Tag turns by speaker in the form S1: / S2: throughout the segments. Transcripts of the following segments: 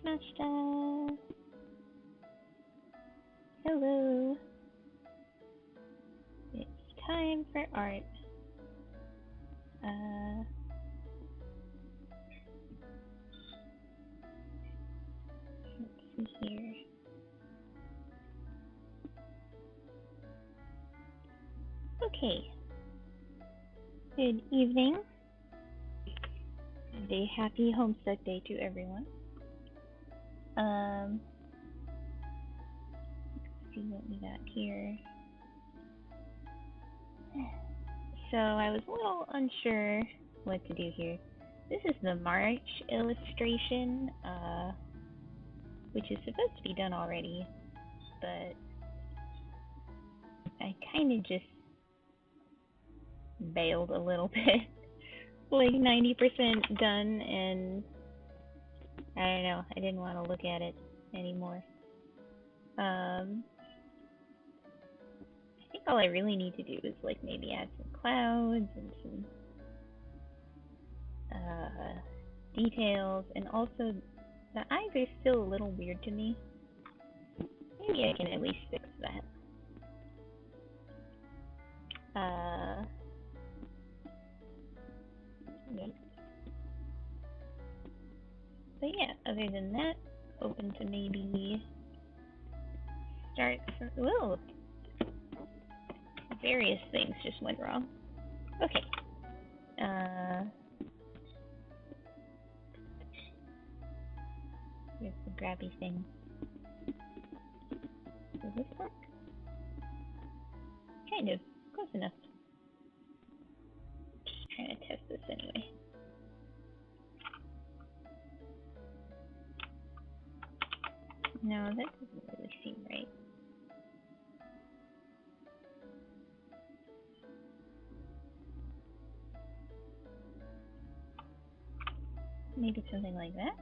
S1: shimashita. Hello. It's time for art. Let's see here. Okay. Good evening. A happy Homestuck Day to everyone. Let's see what we got here. So I was a little unsure what to do here. This is the March illustration, which is supposed to be done already, but I kind of just bailed a little bit. Like 90% done, and I don't know, I didn't want to look at it anymore. I think all I really need to do is like maybe add some clouds and some details, and also the eyes are still a little weird to me. Maybe I can at least fix that. But yeah, other than that, open to maybe start some, whoa, various things just went wrong. Okay. Here's the grabby thing. Does this work? Kind of. Close enough. Just trying to test this anyway. No, that doesn't really seem right. Maybe something like that.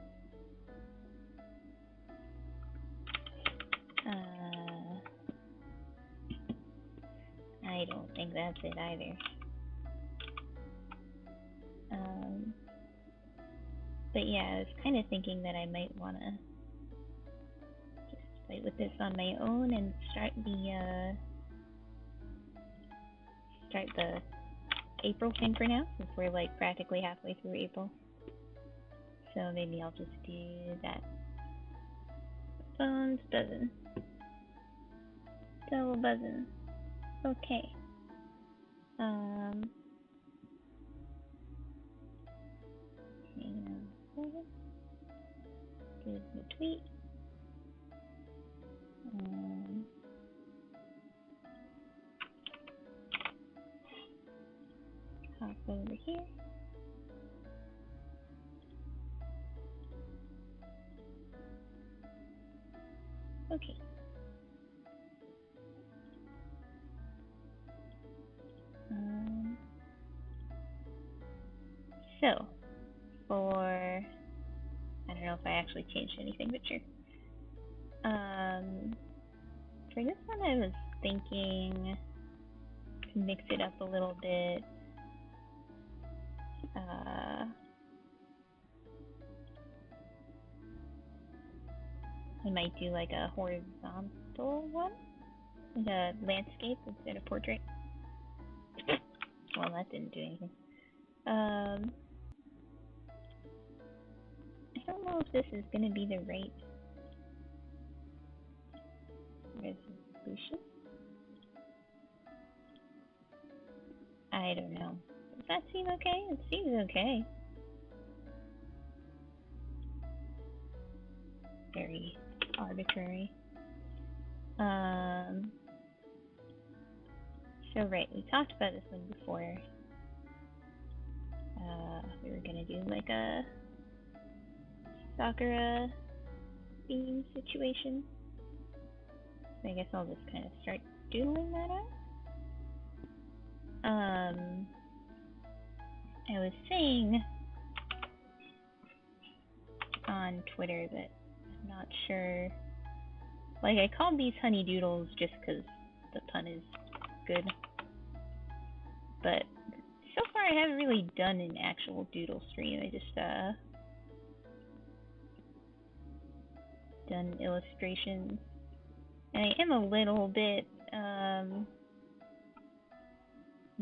S1: I don't think that's it either. But yeah, I was kind of thinking that I might want to just play with this on my own and start the April thing for now, since we're like practically halfway through April. So maybe I'll just do that. Phone's buzzing. Double buzzing. Okay. Hang on a second. Give the tweet. Hop over here. Okay. So, I don't know if I actually changed anything, but sure. For this one I was thinking to mix it up a little bit. I might do like a horizontal one, like a landscape instead of portrait. Well, that didn't do anything. I don't know if this is going to be the right resolution. I don't know. Does that seem okay? It seems okay. Very arbitrary. So right, we talked about this one before. We were gonna do like a Sakura theme situation. So I guess I'll just kind of start doodling that out. I was saying on Twitter that I'm not sure. Like, I called these Honey Doodles just because the pun is good. But so far I haven't really done an actual doodle stream. I just done illustrations. And I am a little bit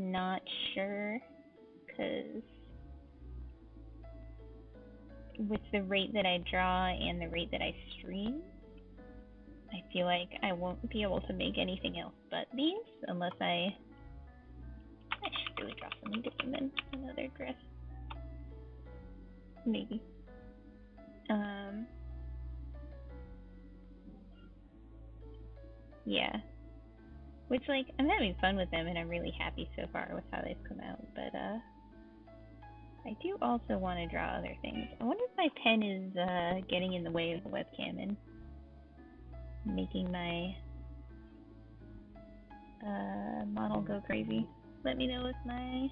S1: not sure, because with the rate that I draw and the rate that I stream, I feel like I won't be able to make anything else but these unless I should really draw something different than another dress. Maybe. Yeah. Which, like, I'm having fun with them and I'm really happy so far with how they've come out, but I do also want to draw other things. I wonder if my pen is getting in the way of the webcam and making my model go crazy. Let me know if my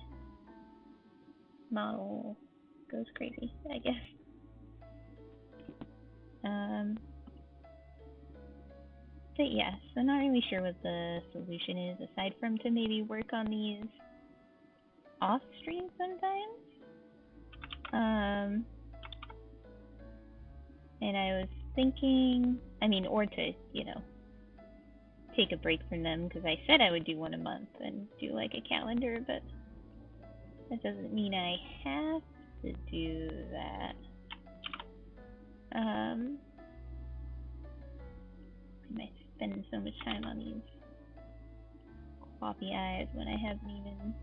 S1: model goes crazy, I guess. But yeah, so not really sure what the solution is, aside from to maybe work on these off stream sometimes. And I was thinking, or to, take a break from them, because I said I would do one a month and do like a calendar, but that doesn't mean I have to do that. I spend so much time on these floppy eyes when I haven't even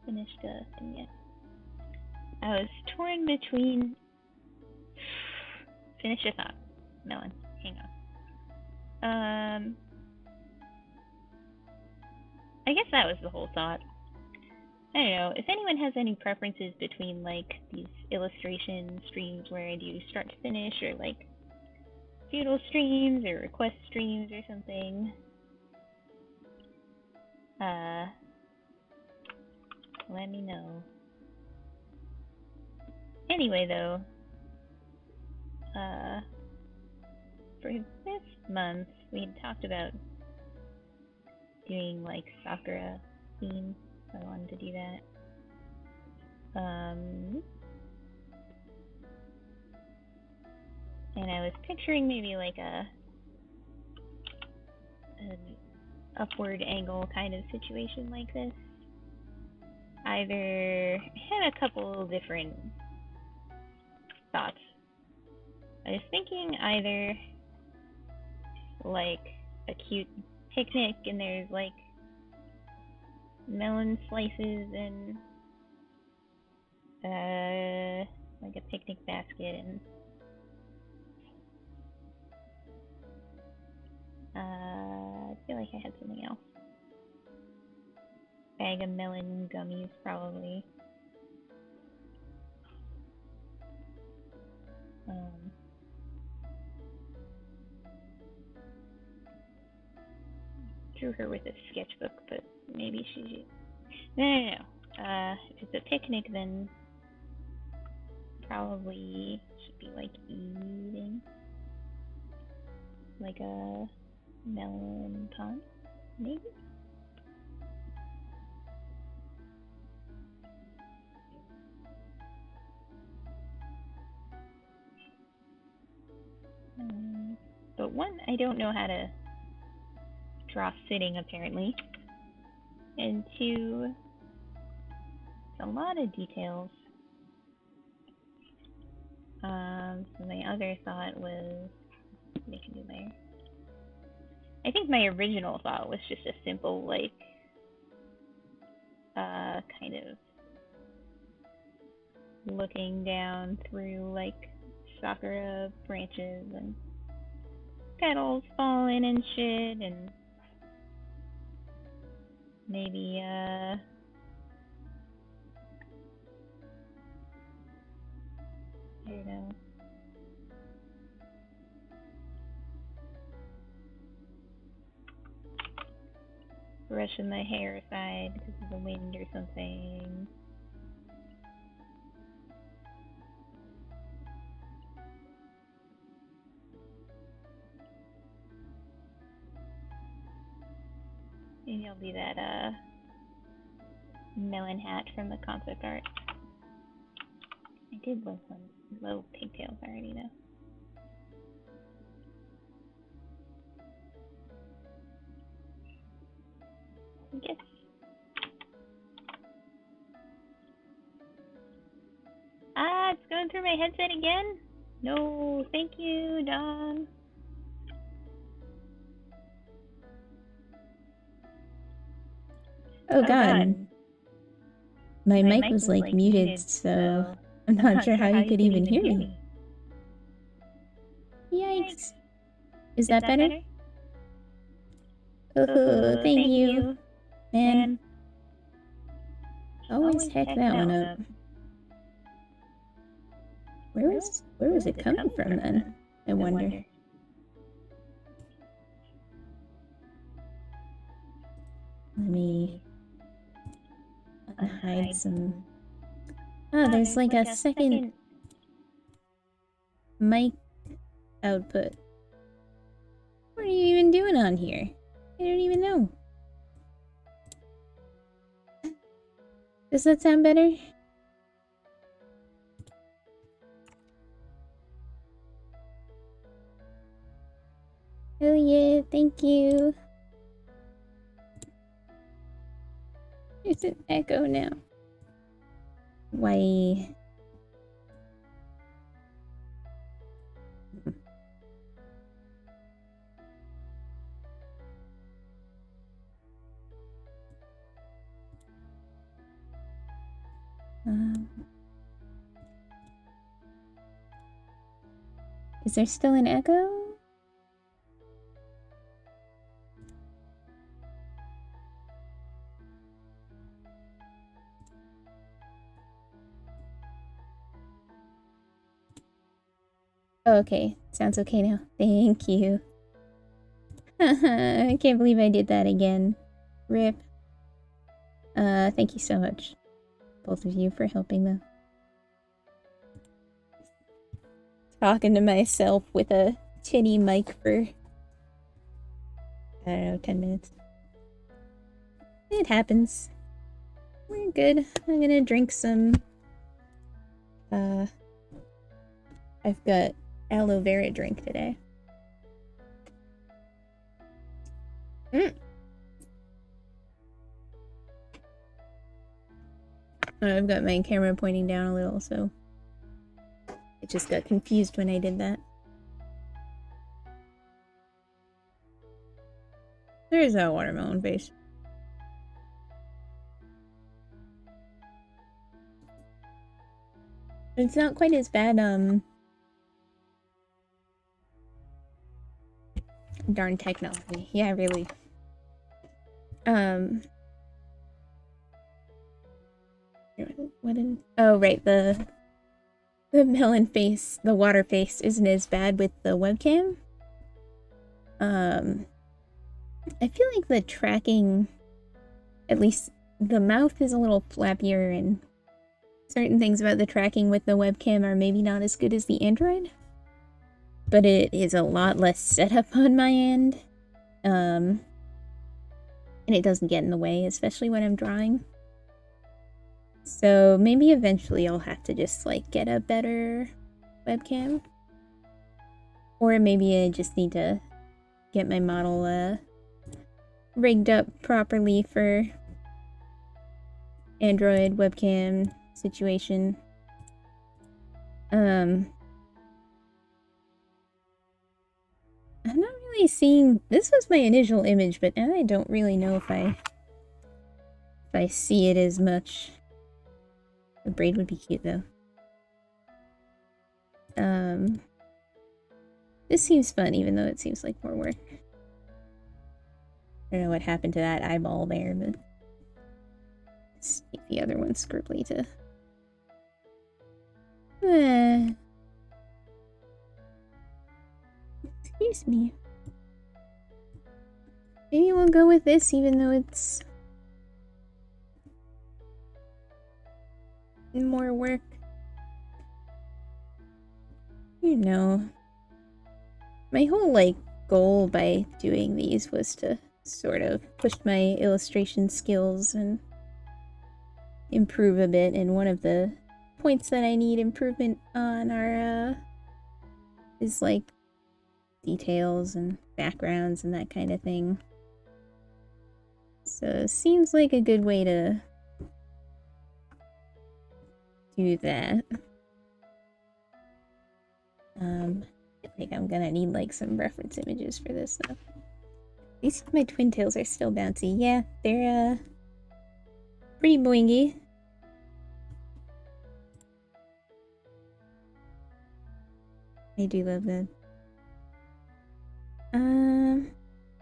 S1: finished a thing yet. I was torn between... Finish your thought, Melon. Hang on. I guess that was the whole thought. I don't know. If anyone has any preferences between, like, these illustration streams where I do start to finish, or, like, doodle streams, or request streams, or something, let me know. Anyway, though, for this month, we had talked about doing, like, Sakura theme. I wanted to do that. And I was picturing maybe like an upward angle kind of situation like this. I had a couple different thoughts. I was thinking either like a cute picnic and there's like melon slices and like a picnic basket and I feel like I had something else. Bag of melon gummies, probably. Drew her with a sketchbook, but maybe she... No. If it's a picnic, then probably should be like eating. Like a melon pie, maybe? But one, I don't know how to draw sitting, apparently. And two, it's a lot of details. So my other thought was, I can do my... I think my original thought was just a simple, like, kind of looking down through, like, sakura branches and petals falling and shit, and maybe, I don't know. Brushing my hair aside because of the wind or something. Maybe I'll do that, melon hat from the concept art. I did love pigtails already, though. my headset again? No, thank you, Don.
S2: Oh god. My mic was like muted, so I'm not sure how you could even hear me. Yikes. Is that better? Oh, thank you. Man. Always heck that one up. Where was it coming from then? I wonder. Let me hide some. Oh, there's like a second mic output. What are you even doing on here? I don't even know. Does that sound better? Oh yeah, thank you. There's an echo now. Why? Is there still an echo? Oh, okay, sounds okay now. Thank you. I can't believe I did that again. Rip. Thank you so much, both of you, for helping though. Talking to myself with a tinny mic for, I don't know, 10 minutes. It happens. We're good. I'm gonna drink some, I've got aloe vera drink today. I've got my camera pointing down a little, so it just got confused when I did that. There's that watermelon face. It's not quite as bad, darn technology. Yeah, really. Oh, right, the melon face, the water face isn't as bad with the webcam. I feel like the tracking, at least the mouth is a little flappier, and certain things about the tracking with the webcam are maybe not as good as the Android. But it is a lot less setup on my end. And it doesn't get in the way, especially when I'm drawing. So maybe eventually I'll have to just like get a better webcam. Or maybe I just need to get my model rigged up properly for Android webcam situation. I'm not really seeing, this was my initial image, but now I don't really know if I see it as much. The braid would be cute though. This seems fun, even though it seems like more work. I don't know what happened to that eyeball there, but let's make the other one scribbly to. Excuse me. Maybe we'll go with this, even though it's more work. You know, my whole like goal by doing these was to sort of push my illustration skills and improve a bit, and one of the points that I need improvement on are is like details and backgrounds and that kind of thing. So it seems like a good way to do that. I think I'm gonna need like some reference images for this though. These my twin tails are still bouncy. Yeah, they're pretty boingy. I do love that.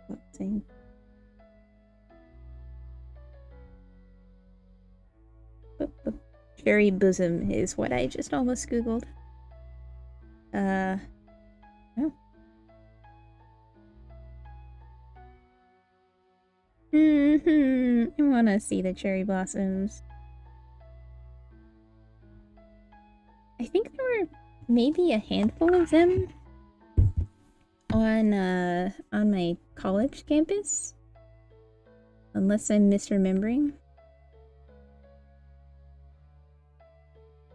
S2: Let's see. Cherry bosom is what I just almost googled. Oh. I wanna see the cherry blossoms. I think there were maybe a handful of them on my college campus, unless I'm misremembering.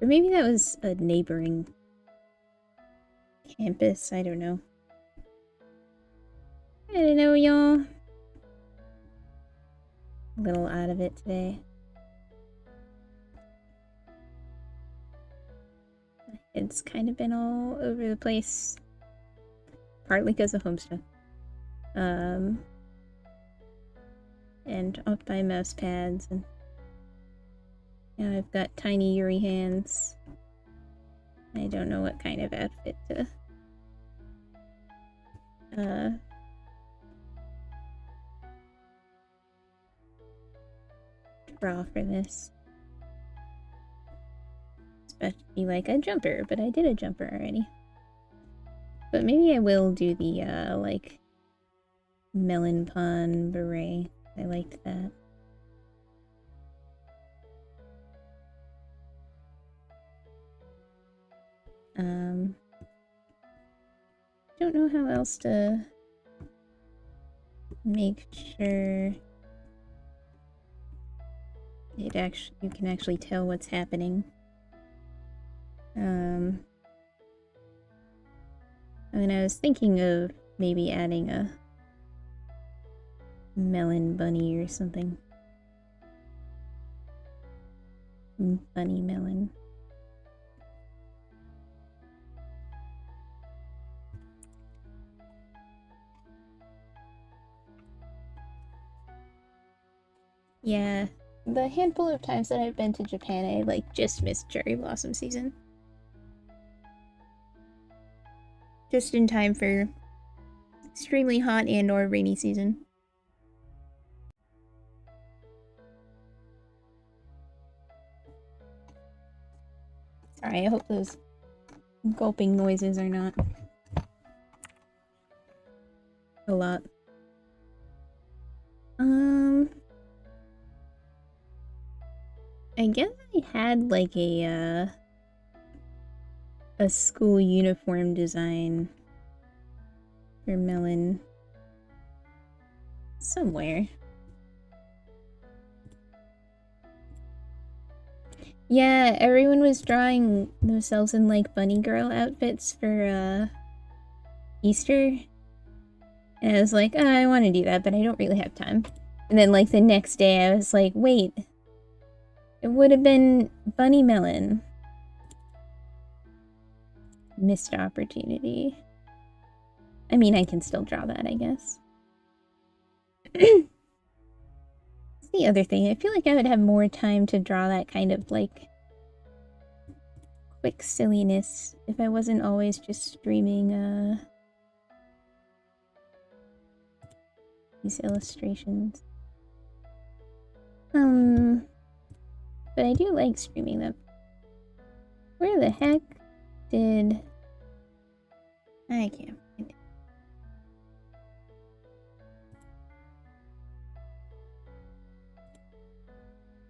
S2: Or maybe that was a neighboring campus, I don't know. I don't know, y'all. A little out of it today. It's kind of been all over the place. Partly because of homestuff. And off by mouse pads, and now I've got tiny Yuri hands. I don't know what kind of outfit to draw for this. It's about to be like a jumper, but I did a jumper already. But maybe I will do the like melon pun beret. I liked that. Don't know how else to make sure you can actually tell what's happening. I mean, I was thinking of maybe adding a melon bunny or something. Bunny melon. Yeah, the handful of times that I've been to Japan, I like just missed cherry blossom season. Just in time for extremely hot and or rainy season. Sorry, I hope those gulping noises are not a lot. I guess I had like a school uniform design for Melon somewhere. Yeah, everyone was drawing themselves in like bunny girl outfits for Easter. And I was like, oh, I want to do that, but I don't really have time. And then like the next day I was like, wait, it would have been Bunny Melon. Missed opportunity. I mean, I can still draw that, I guess. That's the other thing. I feel like I would have more time to draw that kind of like quick silliness if I wasn't always just streaming these illustrations. But I do like streaming them. Where the heck did... I can't find it.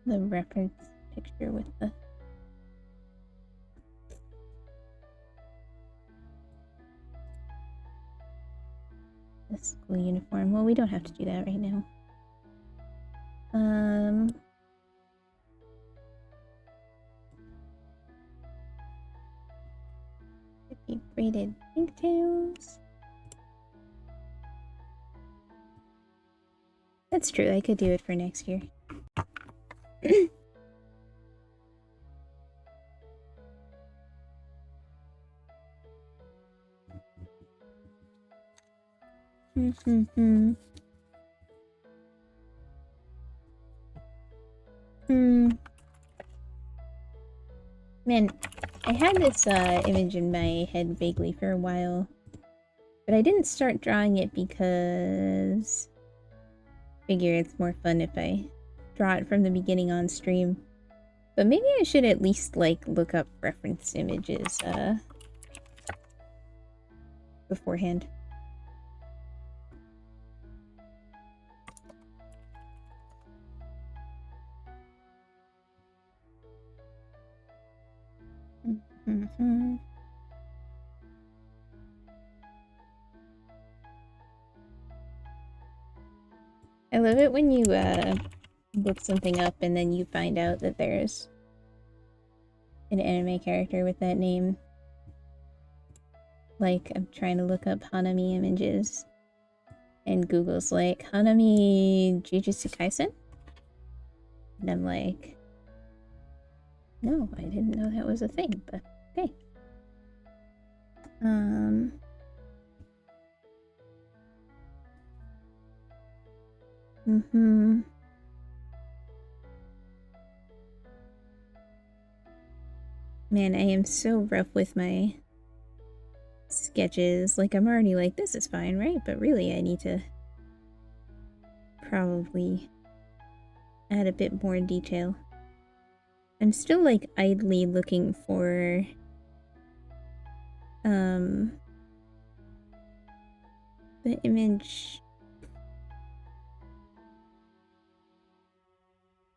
S2: The reference picture with the... the school uniform. Well, we don't have to do that right now. Braided pigtails. That's true, I could do it for next year. Man, I had this image in my head vaguely for a while, but I didn't start drawing it because I figure it's more fun if I draw it from the beginning on stream. But maybe I should at least, like, look up reference images beforehand. I love it when you look something up and then you find out that there's an anime character with that name. Like, I'm trying to look up Hanami images, and Google's like, Hanami Jujutsu Kaisen? And I'm like, no, I didn't know that was a thing, but okay. Man, I am so rough with my sketches. Like, I'm already like, this is fine, right? But really, I need to probably add a bit more detail. I'm still, like, idly looking for the image.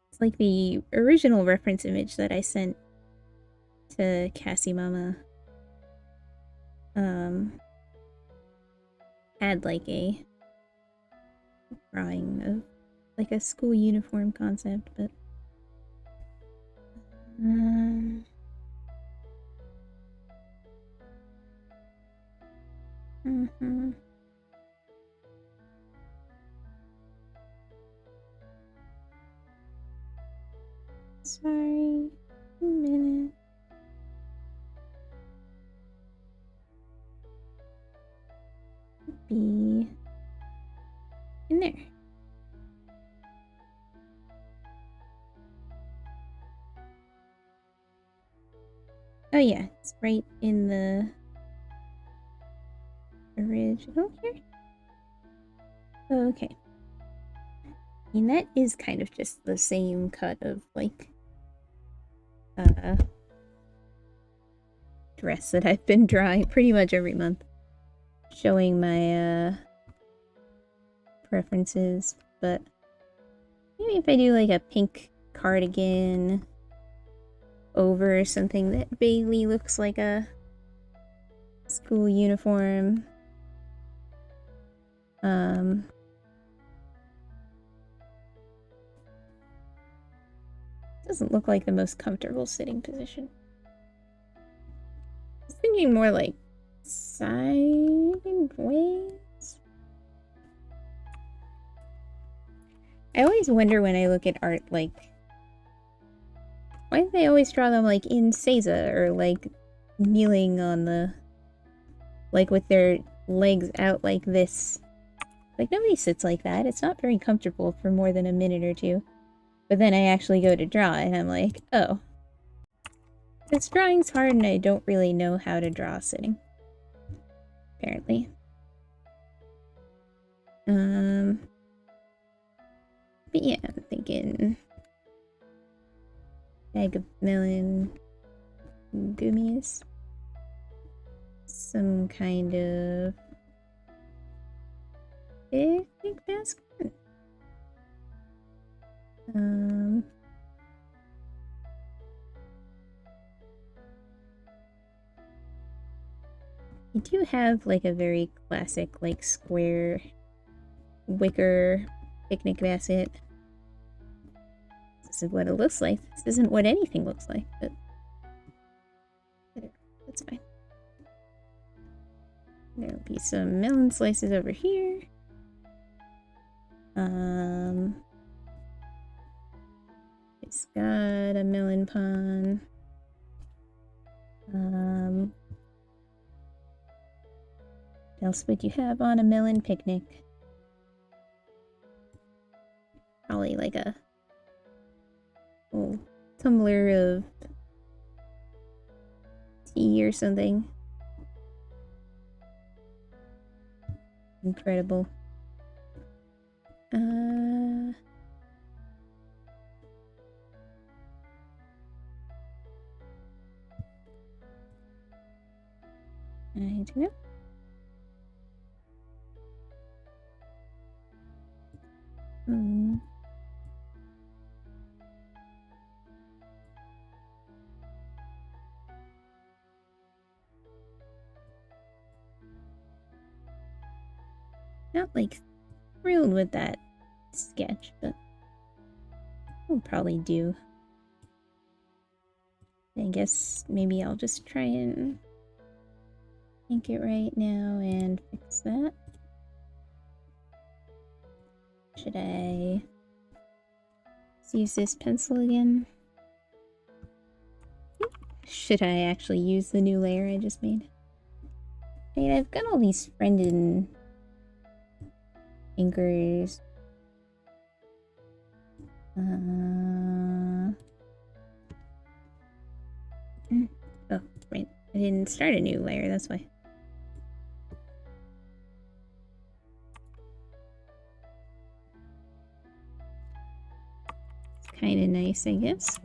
S2: It's like the original reference image that I sent to Cassie Mama had like a drawing of like a school uniform concept, but sorry, a minute. Be in there. Oh yeah, it's right in the original here. Oh, okay. I mean, that is kind of just the same cut of like dress that I've been drawing pretty much every month, showing my preferences. But maybe if I do like a pink cardigan over something that vaguely looks like a school uniform. Doesn't look like the most comfortable sitting position. I was thinking more like sideways. I always wonder when I look at art, like, why do they always draw them like in seiza or like kneeling on the, like with their legs out like this? Like, nobody sits like that. It's not very comfortable for more than a minute or two. But then I actually go to draw and I'm like, oh, this drawing's hard and I don't really know how to draw sitting. Apparently. But yeah, I'm thinking bag of melon gummies. Some kind of picnic basket. I do have like a very classic like square wicker picnic basket. This is what it looks like. This isn't what anything looks like, but that's fine. There'll be some melon slices over here. It's got a melon pond. What else would you have on a melon picnic? Probably like a little tumbler of tea or something. Incredible. I don't know. Not like thrilled with that sketch, but we'll probably do. I guess maybe I'll just try and ink it right now and fix that. Should I use this pencil again? Should I actually use the new layer I just made? I mean, I've got all these friended inkers. Oh, right. I didn't start a new layer, that's why. It's kind of nice, I guess.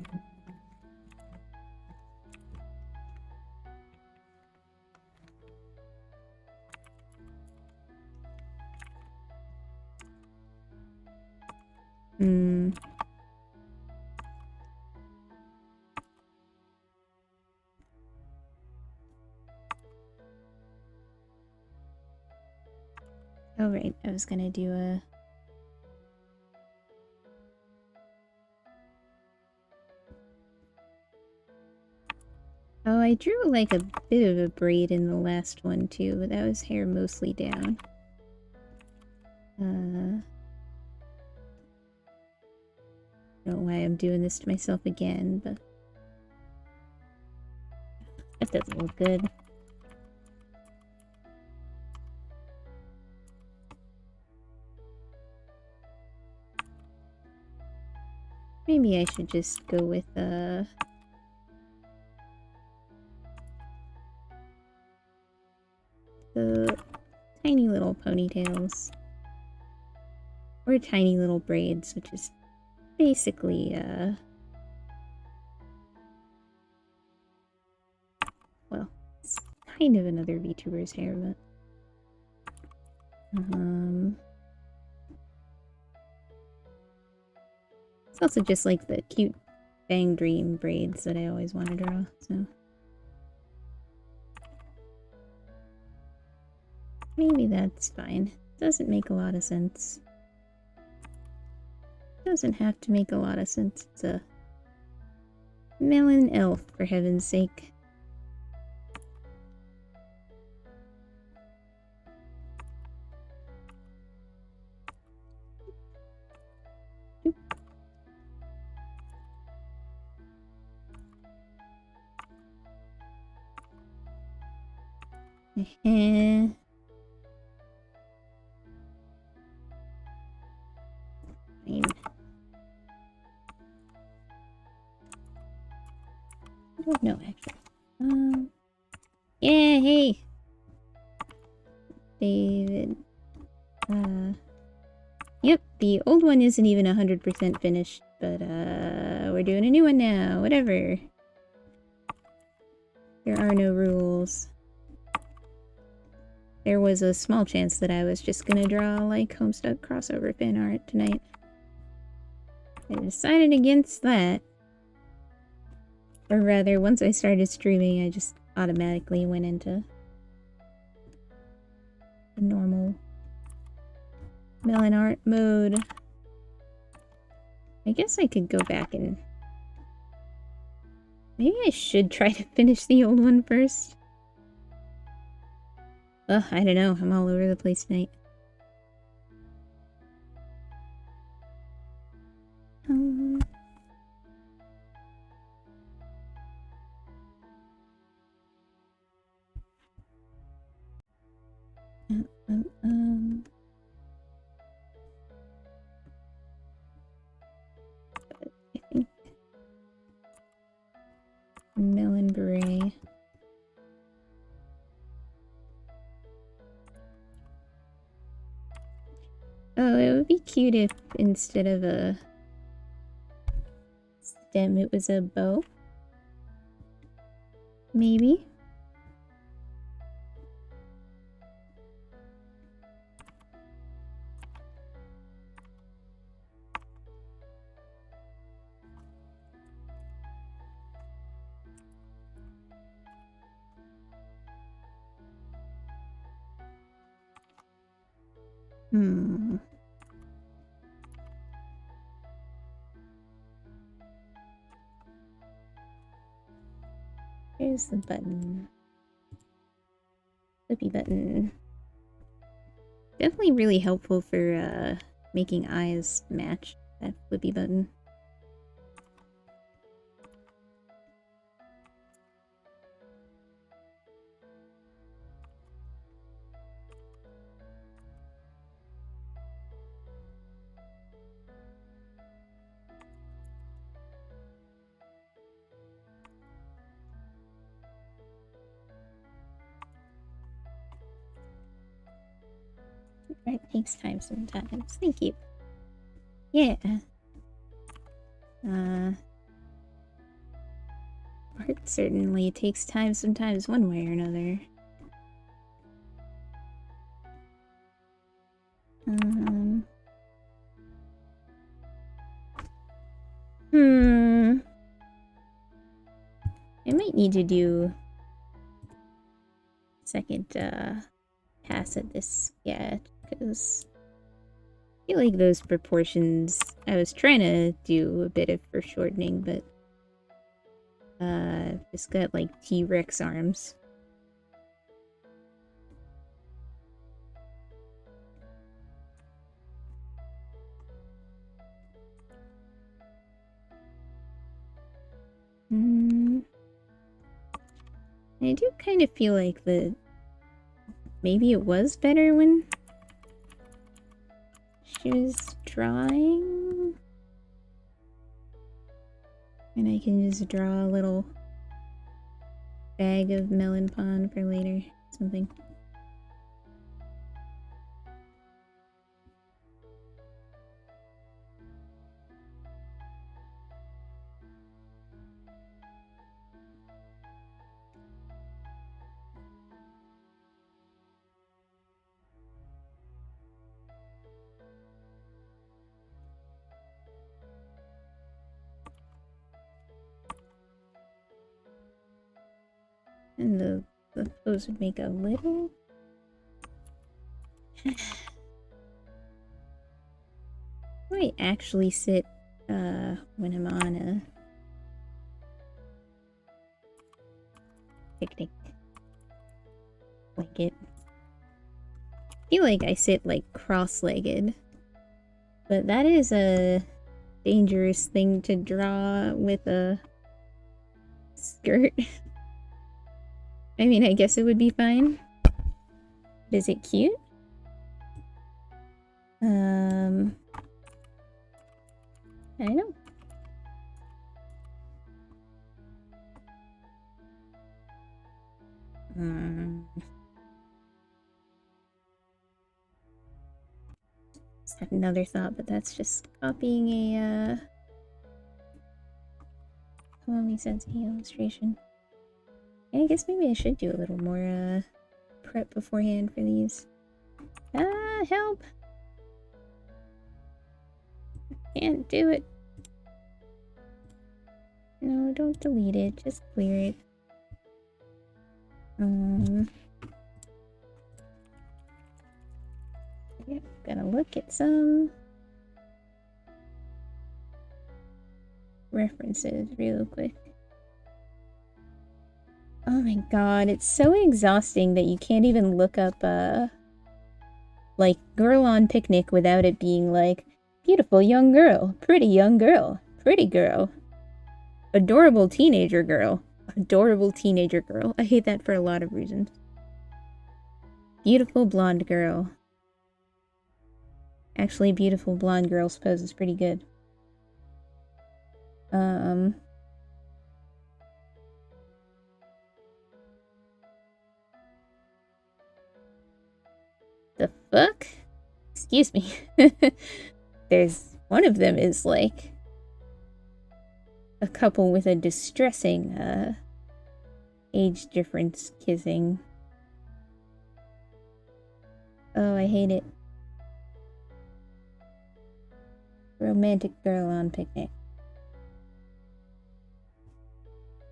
S2: Oh, right. I was gonna do a... Oh, I drew like a bit of a braid in the last one too, but that was hair mostly down. I don't know why I'm doing this to myself again, but that doesn't look good. Maybe I should just go with the tiny little ponytails. Or tiny little braids, which is basically, well, it's kind of another VTuber's hair, but... It's also just like the cute Bang Dream braids that I always want to draw, so... Maybe that's fine. Doesn't make a lot of sense. Doesn't have to make a lot of sense. It's a melon elf, for heaven's sake. Fine. I don't know, actually. Yeah, hey! David. Yep, the old one isn't even 100% finished, but, we're doing a new one now, whatever. There are no rules. There was a small chance that I was just gonna draw, like, Homestuck crossover fan art tonight. I decided against that. Or rather, once I started streaming, I just automatically went into the normal melon art mode. I guess I could go back and... Maybe I should try to finish the old one first. Ugh, I don't know. I'm all over the place tonight. I think melon beret. Oh, it would be cute if instead of a stem, it was a bow. Maybe. Here's the button. Flippy button. Definitely really helpful for making eyes match that flippy button. It takes time sometimes. Thank you. Yeah. Art certainly takes time sometimes one way or another. I might need to do second pass at this yet, because I feel like those proportions, I was trying to do a bit of foreshortening, but just got like T-Rex arms. I do kind of feel like maybe it was better when she was drawing. And I can just draw a little bag of melon pond for later. Something. And those would make a little... I actually sit when I'm on a picnic blanket. I feel like I sit like cross-legged, but that is a dangerous thing to draw with a skirt. I mean, I guess it would be fine. Is it cute? I don't know. Just had another thought, but that's just copying a Poem Sensei illustration. Yeah, I guess maybe I should do a little more prep beforehand for these. Help! I can't do it. No, don't delete it. Just clear it. Yep, gonna look at some references real quick. Oh my god, it's so exhausting that you can't even look up, like, girl on picnic without it being like, beautiful young girl, pretty girl, adorable teenager girl. I hate that for a lot of reasons. Beautiful blonde girl. Actually, beautiful blonde girl's pose is pretty good. The fuck? Excuse me. There's one of them is like a couple with a distressing age difference kissing. Oh, I hate it. Romantic girl on picnic.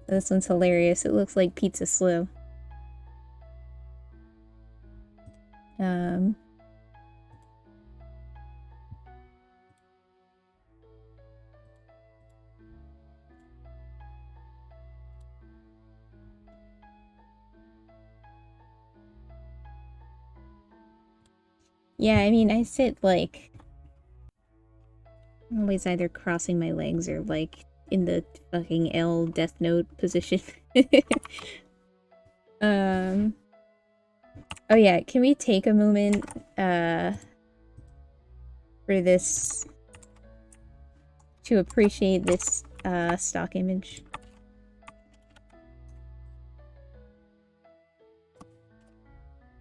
S2: This one's hilarious. It looks like Pizza Slow. Yeah, I mean, I sit, like, always either crossing my legs or, like, in the fucking L Death Note position. Oh yeah, can we take a moment, for this, to appreciate this, stock image?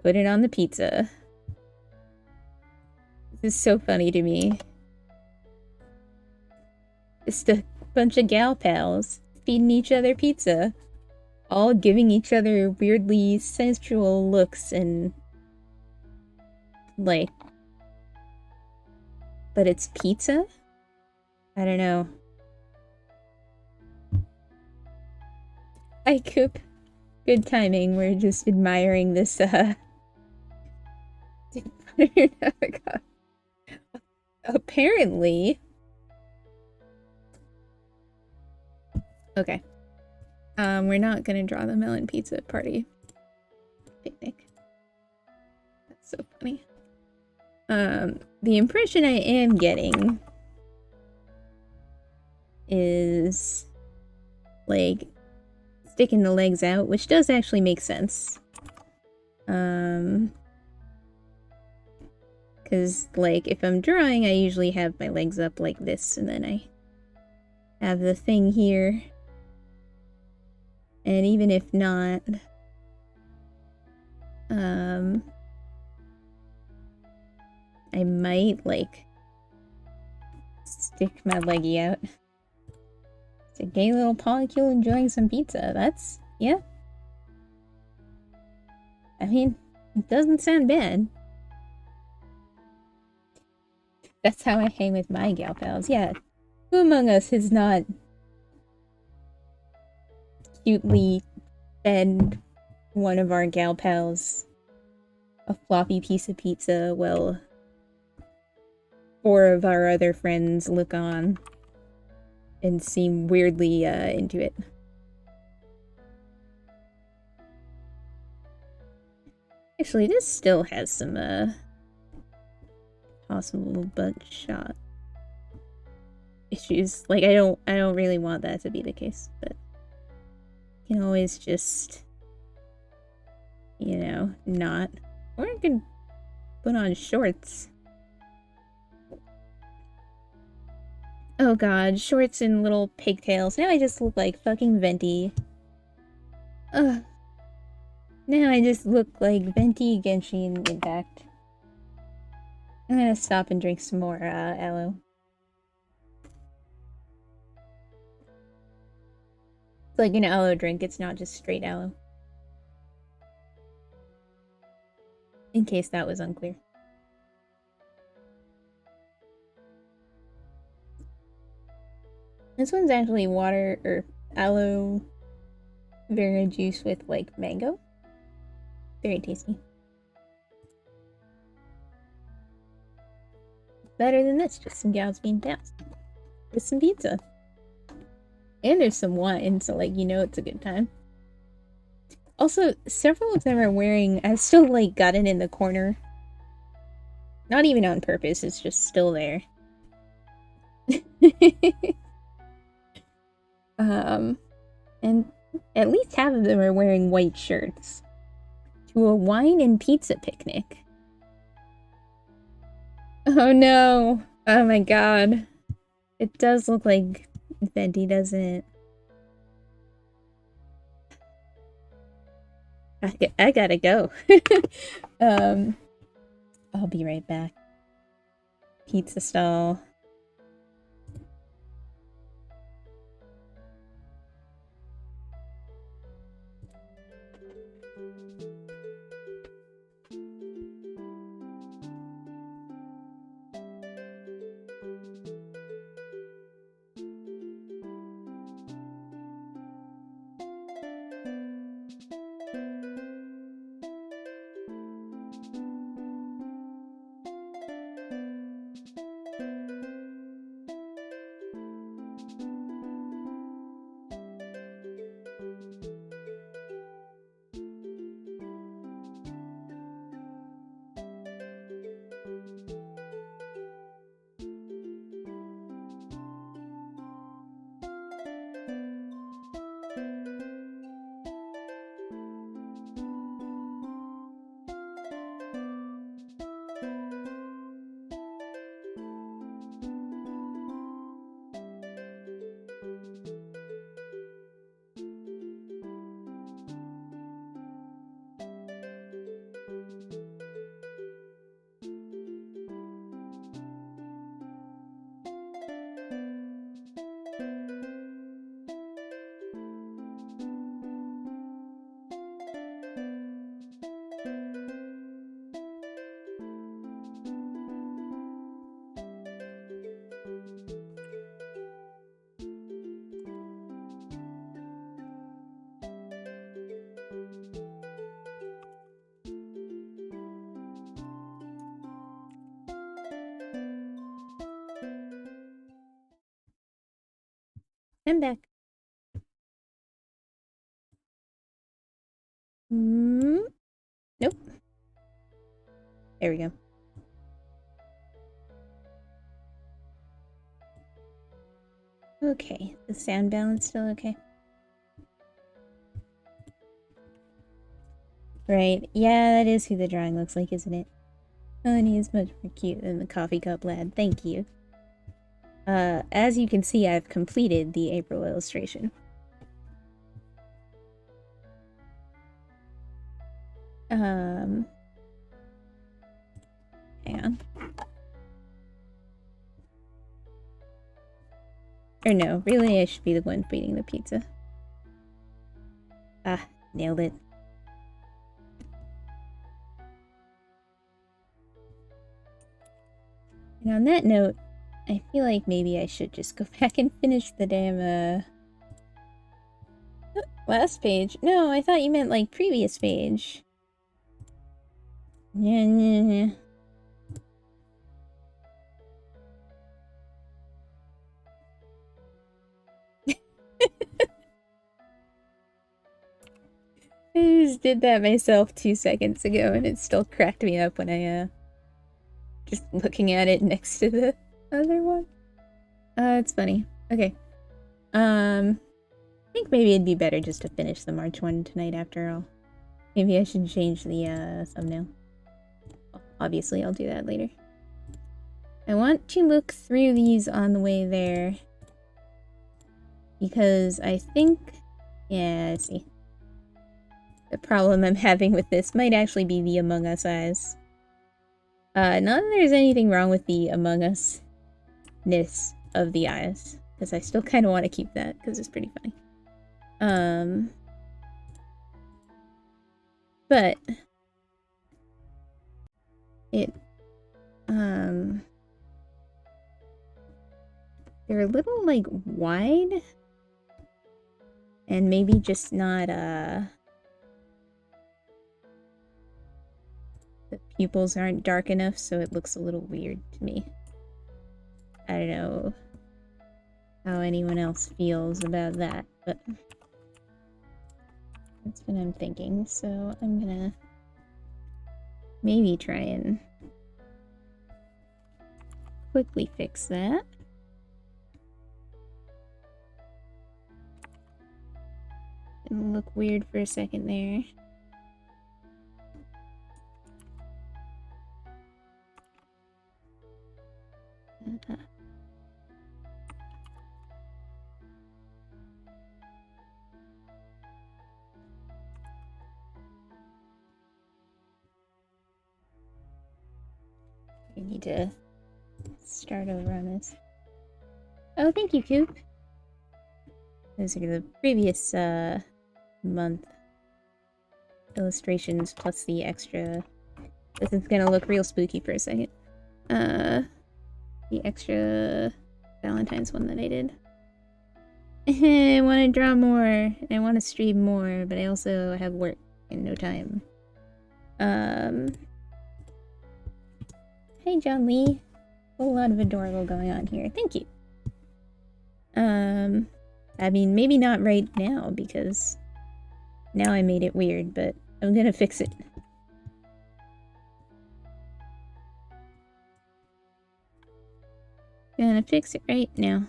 S2: Put it on the pizza. This is so funny to me. Just a bunch of gal pals feeding each other pizza. All giving each other weirdly sensual looks and... like... But it's pizza? I don't know. Hi, Coop. Good timing. We're just admiring this, Apparently... Okay. We're not gonna draw the melon pizza party picnic. That's so funny. The impression I am getting is like sticking the legs out, which does actually make sense. Because like if I'm drawing, I usually have my legs up like this, and then I have the thing here. And even if not, I might, like, stick my leggy out. It's a gay little polycule enjoying some pizza. That's, yeah. I mean, it doesn't sound bad. That's how I hang with my gal pals. Yeah. Who among us has not cutely fed one of our gal pals a floppy piece of pizza while 4 of our other friends look on and seem weirdly into it? Actually, this still has some possible butt shot issues. Like, I don't really want that to be the case, but you can always just, you know, not. Or I could put on shorts. Oh god, shorts and little pigtails. Now I just look like fucking Venti. Ugh. Now I just look like Venti Genshin Impact. I'm gonna stop and drink some more aloe. It's like an aloe drink, it's not just straight aloe. In case that was unclear. This one's actually water or aloe vera juice with like mango. Very tasty. Better than this, just some gals being doused with some pizza. And there's some wine, so like, you know it's a good time. Also, several of them are wearing, I've still like got it in the corner. Not even on purpose, it's just still there. And at least half of them are wearing white shirts. to a wine and pizza picnic. Oh no! Oh my god. It does look like venti, doesn't it? I gotta go. I'll be right back. Pizza stall. I'm back. Nope. There we go. Okay, the sound balance still okay? Right, yeah, that is who the drawing looks like, isn't it? Honey is much more cute than the coffee cup lad, thank you. As you can see, I've completed the April illustration. Hang on. Or no, really I should be the one feeding the pizza. Ah, nailed it. And on that note, I feel like maybe I should just go back and finish the damn, last page. No, I thought you meant, like, previous page. Yeah. I just did that myself 2 seconds ago, and it still cracked me up when I, just looking at it next to the other one. It's funny. Okay. I think maybe it'd be better just to finish the March one tonight after all. Maybe I should change the, thumbnail. Obviously, I'll do that later. I want to look through these on the way there. Because I think... yeah, I see. The problem I'm having with this might actually be the Among Us eyes. Not that there's anything wrong with the Among Us-ness of the eyes. Because I still kind of want to keep that, because it's pretty funny. But... it... they're a little, like, wide. And maybe just not, the pupils aren't dark enough, so it looks a little weird to me. I don't know how anyone else feels about that, but that's what I'm thinking. So I'm gonna maybe try and quickly fix that. It'll look weird for a second there. I need to start over on this. Oh, thank you, Coop. Those are the previous month illustrations plus the extra. This is gonna look real spooky for a second. The extra Valentine's one that I did. I want to draw more. I want to stream more, but I also have work and no time. Hey, John Lee. A whole lot of adorable going on here. Thank you. I mean, maybe not right now, because now I made it weird, but I'm gonna fix it. Gonna fix it right now.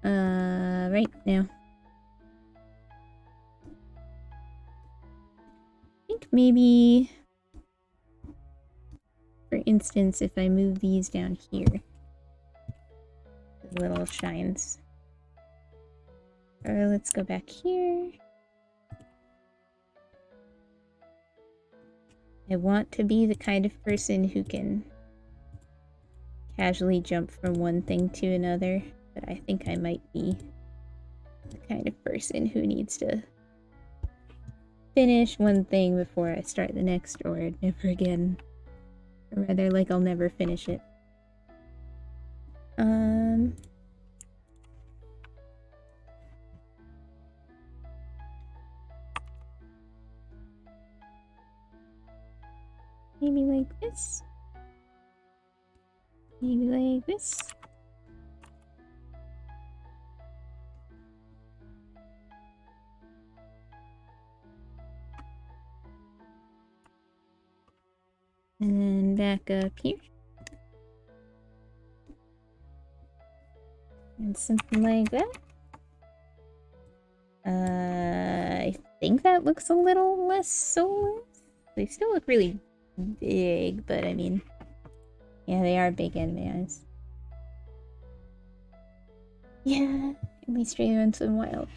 S2: Right now. I think maybe, for instance, if I move these down here, the little shines. Or let's go back here. I want to be the kind of person who can casually jump from one thing to another, but I think I might be the kind of person who needs to finish one thing before I start the next, or never again. Or rather, like, I'll never finish it. Maybe like this. Maybe like this. And then back up here. And something like that. I think that looks a little less soulless. They still look really big, but I mean, yeah, they are big anime eyes. Yeah, at least you're doing some wild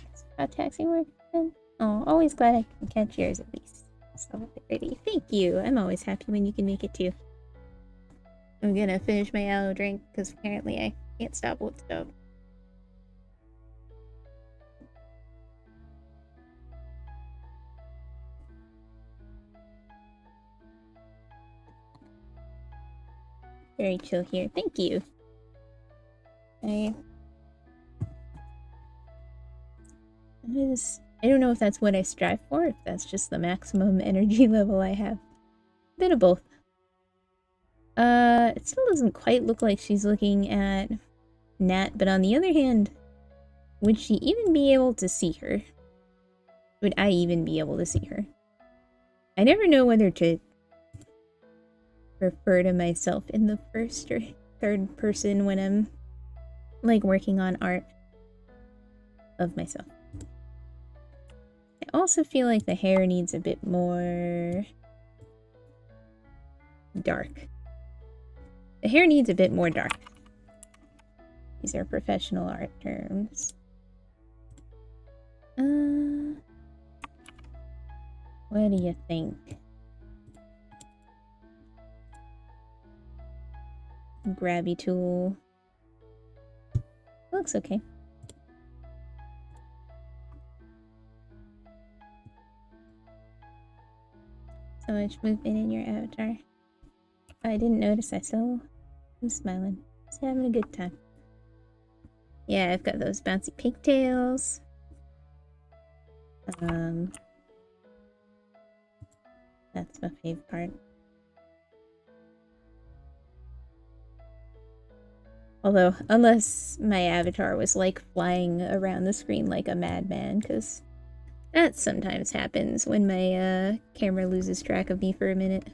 S2: taxi work then. Oh, always glad I can catch yours at least. So pretty. Thank you. I'm always happy when you can make it too. I'm gonna finish my aloe drink because apparently I can't stop won't stop. Very chill here. Thank you. I don't know if that's what I strive for, if that's just the maximum energy level I have. A bit of both. It still doesn't quite look like she's looking at Nat, but on the other hand, would she even be able to see her? Would I even be able to see her? I never know whether to refer to myself in the first or third person when I'm, like, working on art of myself. I also feel like the hair needs a bit more dark. The hair needs a bit more dark. These are professional art terms. What do you think? Grabby tool. Looks okay. So much movement in your avatar. I didn't notice. I still am smiling. Just having a good time. Yeah, I've got those bouncy pigtails. That's my favorite part. Although, unless my avatar was like flying around the screen like a madman, because that sometimes happens when my camera loses track of me for a minute.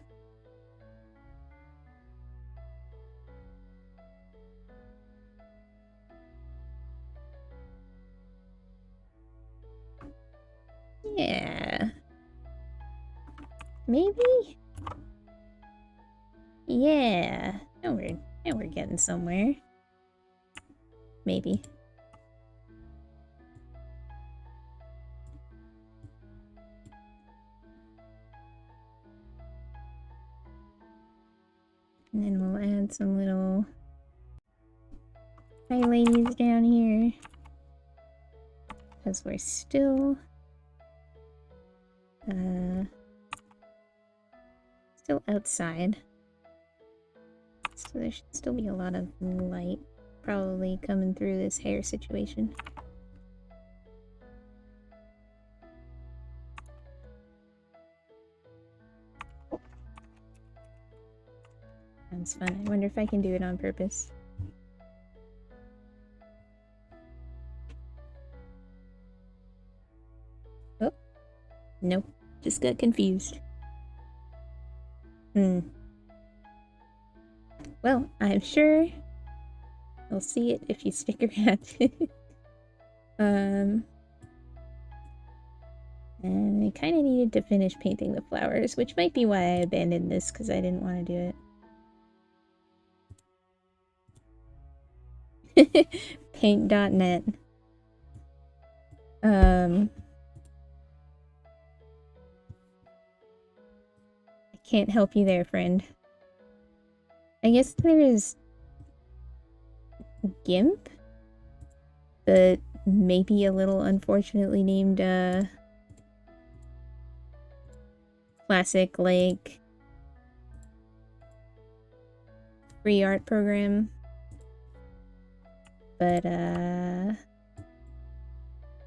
S2: Yeah. Maybe? Yeah. No, we're Yeah, we're getting somewhere. Maybe. And then we'll add some little highlights down here. Because we're still outside. So there should still be a lot of light probably coming through this hair situation. Sounds fun. I wonder if I can do it on purpose. Oh. Nope. Just got confused. Well, I'm sure you'll see it if you stick around. And I kind of needed to finish painting the flowers, which might be why I abandoned this, because I didn't want to do it. Paint.net. I can't help you there, friend. I guess there is GIMP, but maybe a little unfortunately named classic, like, free art program. But I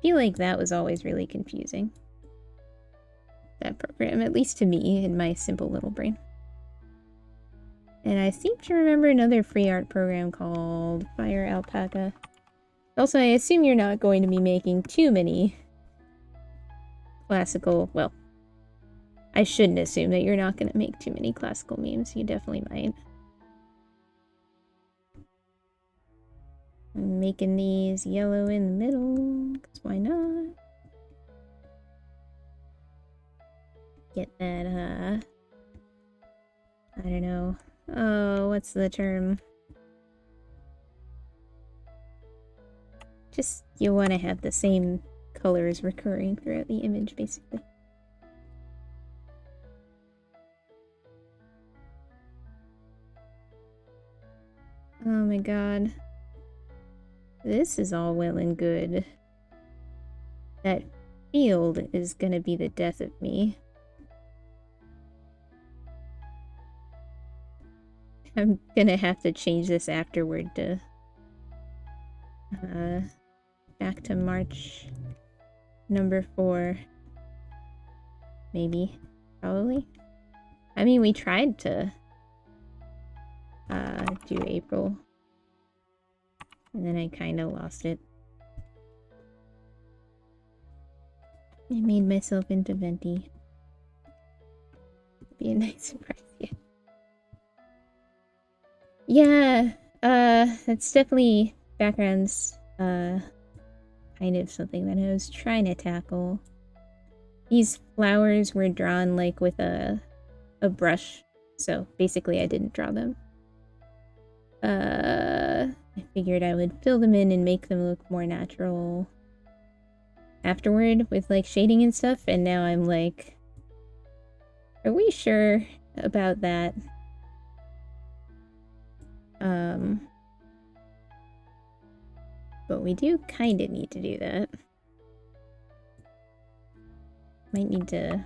S2: feel like that was always really confusing. That program, at least to me, in my simple little brain. And I seem to remember another free art program called Fire Alpaca. Also, I assume you're not going to be making too many classical... Well, I shouldn't assume that you're not going to make too many classical memes. You definitely might. I'm making these yellow in the middle, because why not? Get that, I don't know. Oh, what's the term? Just, you want to have the same colors recurring throughout the image, basically. Oh my god. This is all well and good. That field is gonna be the death of me. I'm gonna have to change this afterward to back to March number 4. Maybe. Probably. I mean, we tried to do April. And then I kinda lost it. I made myself into Venti. Be a nice surprise, yeah. Yeah, that's definitely backgrounds, kind of something that I was trying to tackle. These flowers were drawn, like, with a brush, so basically I didn't draw them. I figured I would fill them in and make them look more natural afterward with, like, shading and stuff, and now I'm like, are we sure about that? But we do kind of need to do that. Might need to,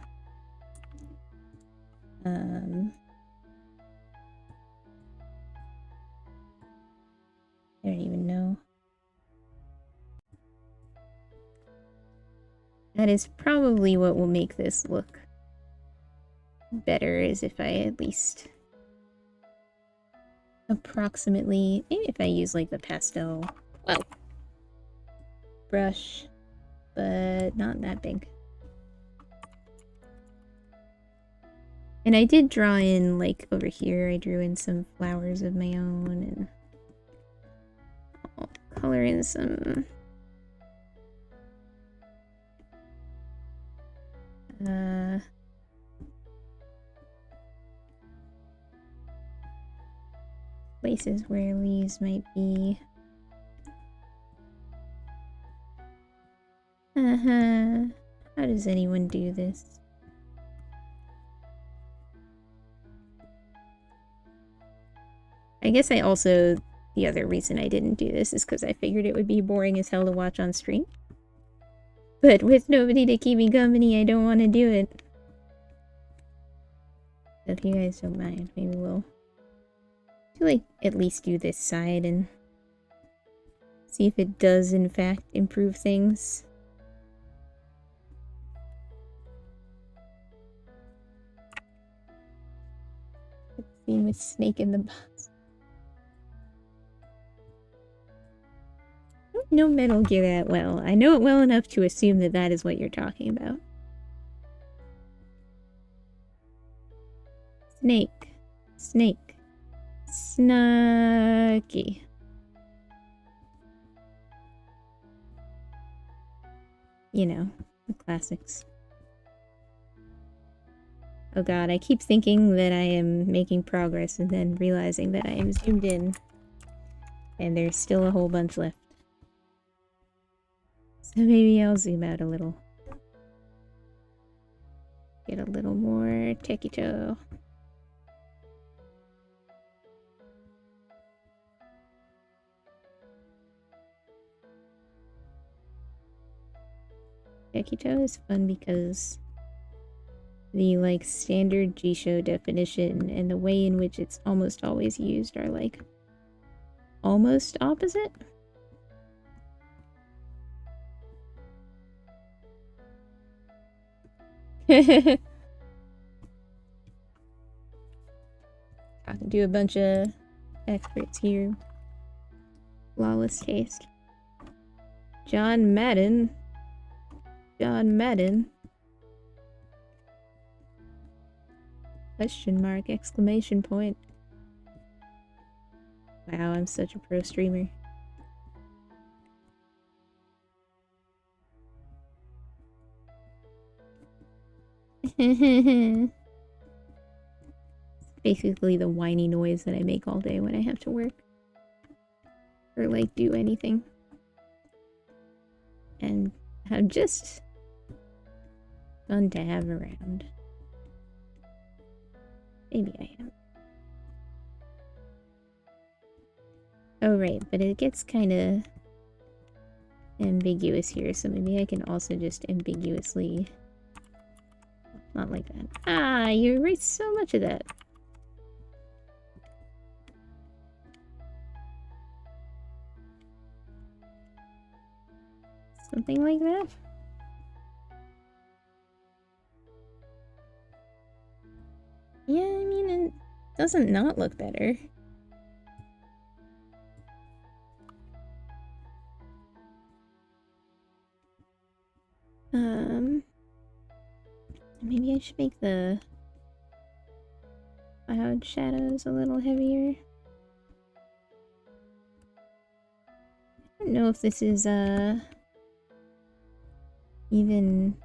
S2: I don't even know. That is probably what will make this look better, is if I at least approximately, maybe if I use like the pastel, well, brush, but not that big. And I did draw in, like, over here, I drew in some flowers of my own, and I'll color in some places where leaves might be. How does anyone do this? I guess the other reason I didn't do this is because I figured it would be boring as hell to watch on stream. But with nobody to keep me company, I don't want to do it. So if you guys don't mind, maybe we'll at least do this side and see if it does in fact improve things. Scene with Snake in the box. I don't know Metal Gear that well. I know it well enough to assume that that is what you're talking about. Snake. Snake. Snarky. You know, the classics. Oh god, I keep thinking that I am making progress and then realizing that I am zoomed in and there's still a whole bunch left. So maybe I'll zoom out a little. Get a little more techie-toe. Techie-toe is fun because the like standard G-show definition and the way in which it's almost always used are like almost opposite. Talking to a bunch of experts here. Flawless taste. John Madden. John Madden. Question mark, exclamation point. Wow, I'm such a pro streamer. Basically the whiny noise that I make all day when I have to work. Or like do anything. And I'm just fun to have around. Maybe I am. Oh right, but it gets kinda ambiguous here, so maybe I can also just ambiguously... Not like that. Ah, you erased so much of that. Something like that? Yeah, I mean, it doesn't not look better. Maybe I should make the cloud shadows a little heavier. I don't know if this is, even,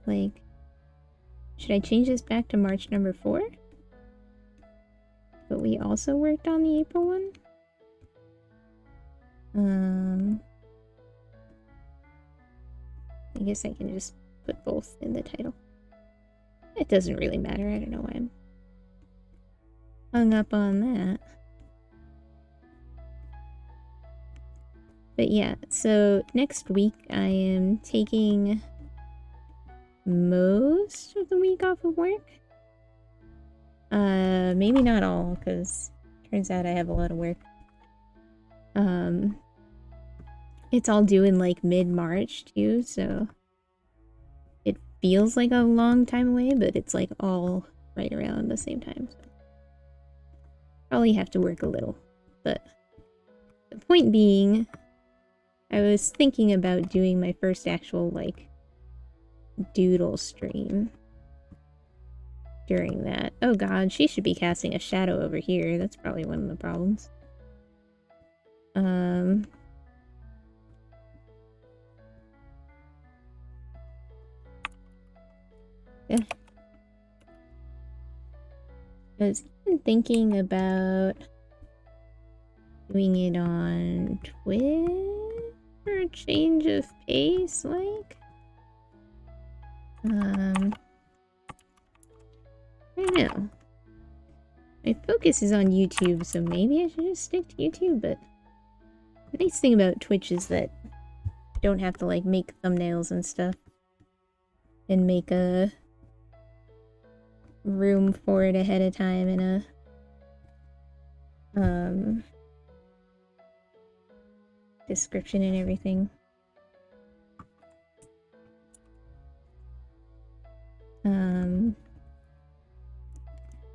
S2: like, should I change this back to March number 4? But we also worked on the April one? I guess I can just put both in the title. It doesn't really matter, I don't know why I'm hung up on that. But yeah, so next week I am taking most of the week off of work. Maybe not all, because turns out I have a lot of work. It's all due in like mid-March too, so it feels like a long time away, but it's like all right around the same time. So probably have to work a little, but the point being, I was thinking about doing my first actual like doodle stream during that. Oh god, she should be casting a shadow over here. That's probably one of the problems. Yeah. I was even thinking about doing it on Twitch for a change of pace, like? I don't know. My focus is on YouTube, so maybe I should just stick to YouTube, but the nice thing about Twitch is that I don't have to, like, make thumbnails and stuff. And make a room for it ahead of time in a description and everything.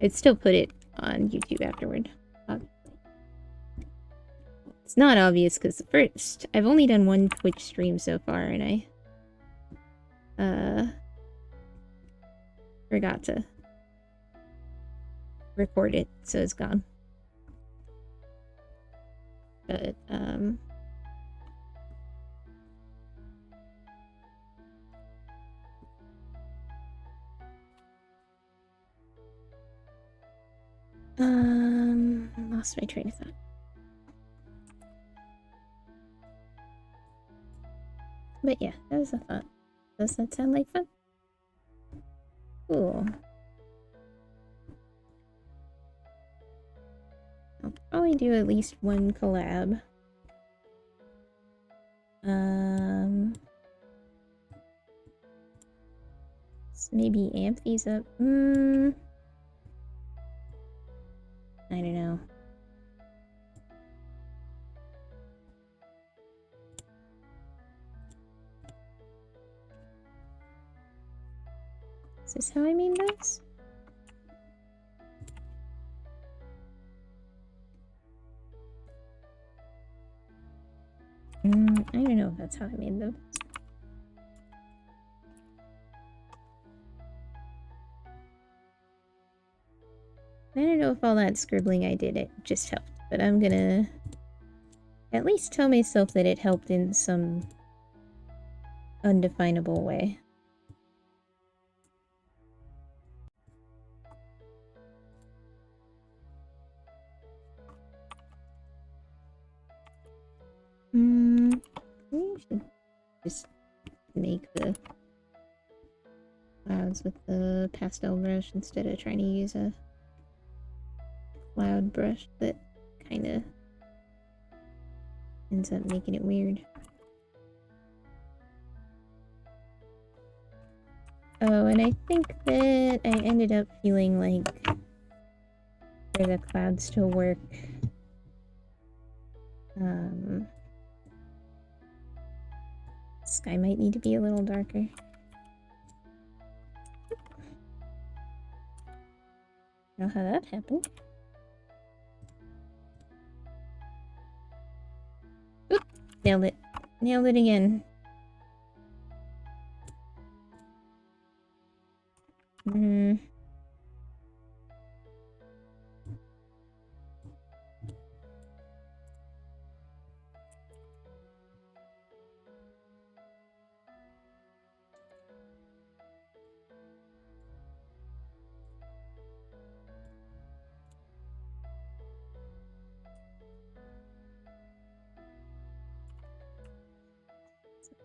S2: I'd still put it on YouTube afterward. It's not obvious because I've only done one Twitch stream so far, and I forgot to record it, so it's gone. But lost my train of thought. But yeah, that was a thought. Does that sound like fun? Cool. I'll probably do at least one collab. Let's maybe amp these up. I don't know. Is this how I made those? I don't know if that's how I made those. I don't know if all that scribbling I did, it just helped, but I'm gonna at least tell myself that it helped in some undefinable way. Maybe I should just make the clouds with the pastel brush instead of trying to use a cloud brush that kind of ends up making it weird. Oh, and I think that I ended up feeling like for the clouds to work, sky might need to be a little darker. Know how that happened. Oop, nailed it. Nailed it again.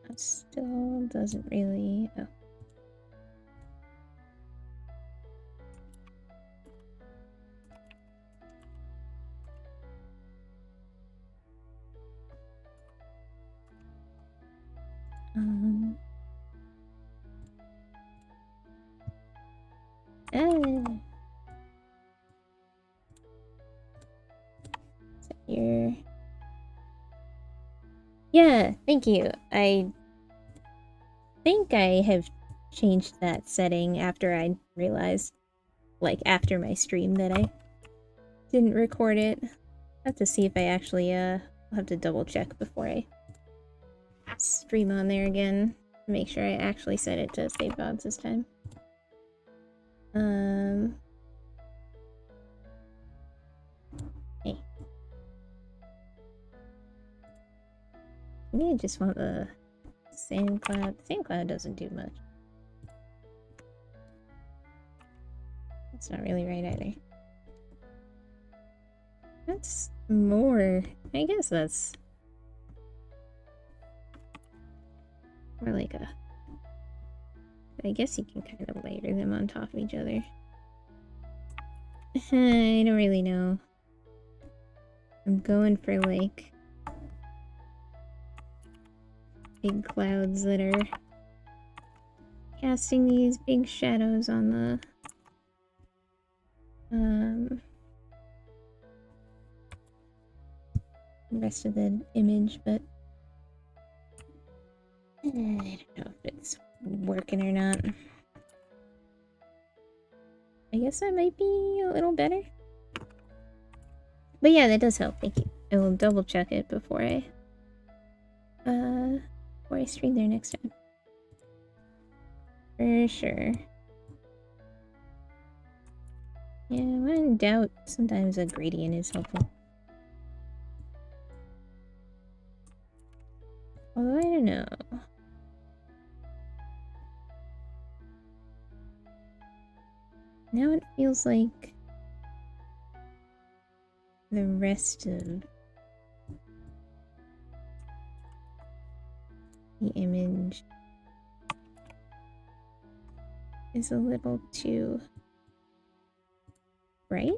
S2: That still doesn't really... Oh. Here. Yeah, thank you. I think I have changed that setting after I realized, like, after my stream that I didn't record it. I have to see if I actually, I'll have to double check before I stream on there again. Make sure I actually set it to save VODs this time. Hey. Maybe I just want the sand cloud. The sand cloud doesn't do much. That's not really right either. Let's more. I guess that's more like a... I guess you can kind of layer them on top of each other. I don't really know. I'm going for like big clouds that are casting these big shadows on the rest of the image, but I don't know if it's working or not. I guess that might be a little better. But yeah, that does help. Thank you. I will double check it before I stream there next time. For sure. Yeah, when in doubt, sometimes a gradient is helpful. Although I don't know. Now it feels like the rest of the image is a little too bright.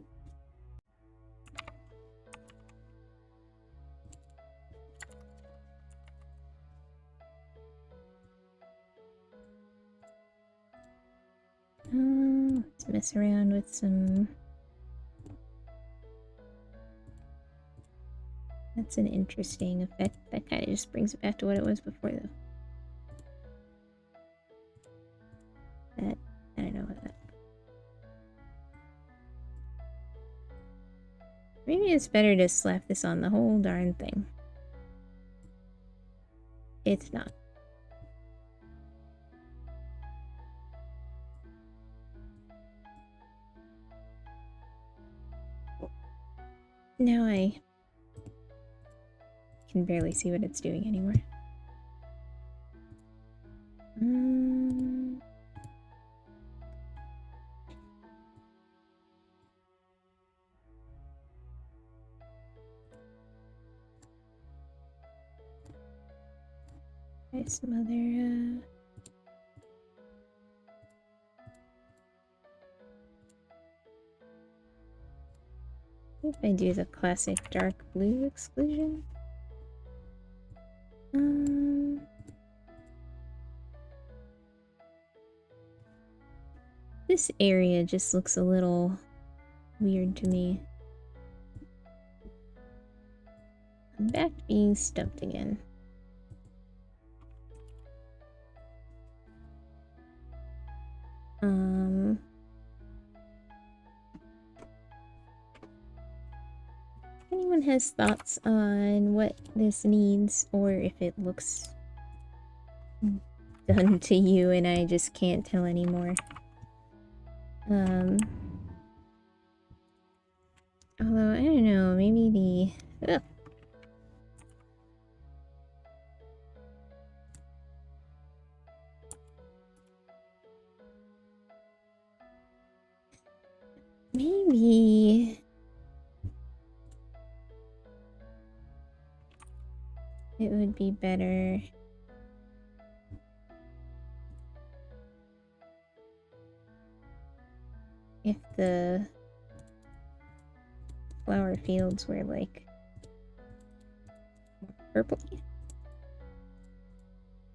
S2: Let's mess around with some... That's an interesting effect. That kind of just brings it back to what it was before, though. That... I don't know what that... Maybe it's better to slap this on the whole darn thing. It's not. Now I can barely see what it's doing anymore. Try some other if I do the classic dark blue exclusion. This area just looks a little weird to me. I'm back to being stumped again. If anyone has thoughts on what this needs, or if it looks done to you and I just can't tell anymore. Although, I don't know, maybe the... Ugh. Maybe... it would be better if the flower fields were like purpley,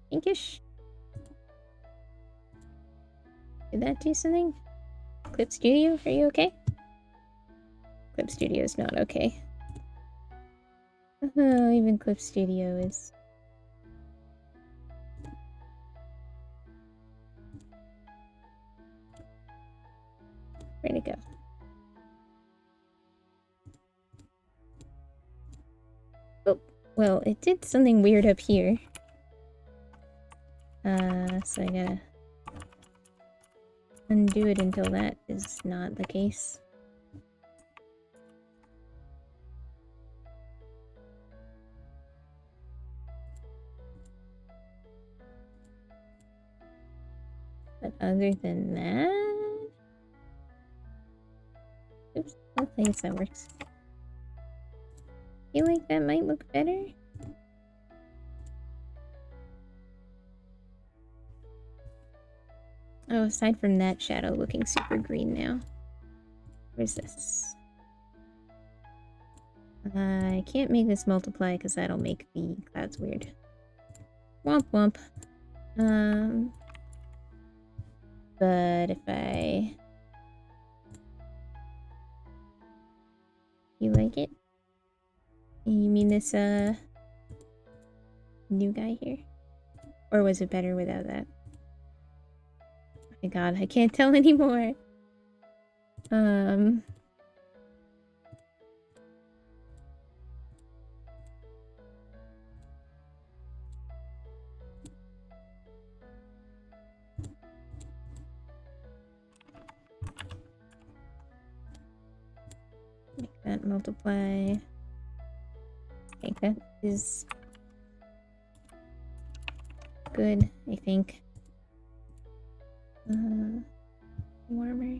S2: pinkish. Did that do something? Clip Studio, are you okay? Clip Studio is not okay. Oh, even Clip Studio is... Where'd it go? Oh, well, it did something weird up here. So I gotta undo it until that is not the case. But other than that... Oops, I guess that works. feel like that might look better. Oh, aside from that shadow looking super green now. Where's this? I can't make this multiply because that'll make the clouds weird. Womp womp. But if I... You like it? You mean this, new guy here? Or was it better without that? Oh my god, I can't tell anymore. Make that multiply. Okay, that is good, I think. Warmer.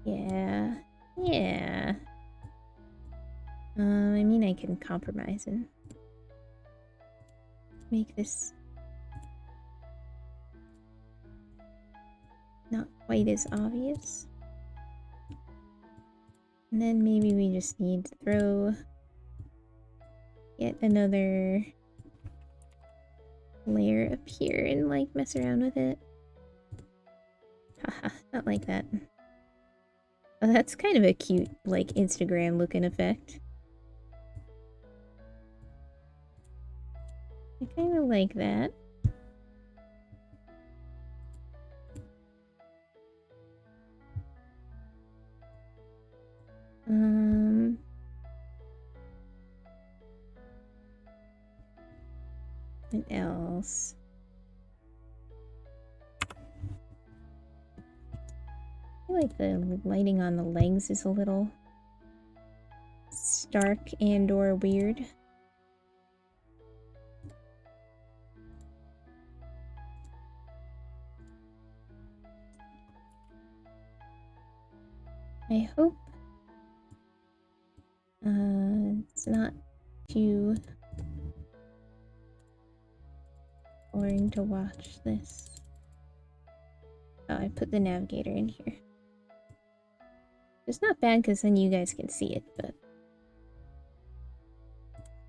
S2: Yeah. Yeah. I mean, I can compromise and make this not quite as obvious. And then maybe we just need to throw yet another layer up here and like mess around with it. Haha, not like that. Oh, that's kind of a cute, like, Instagram looking effect. I kind of like that. What else? I feel like the lighting on the legs is a little stark and or weird. I hope it's not too boring to watch this. Oh, I put the navigator in here. It's not bad because then you guys can see it, but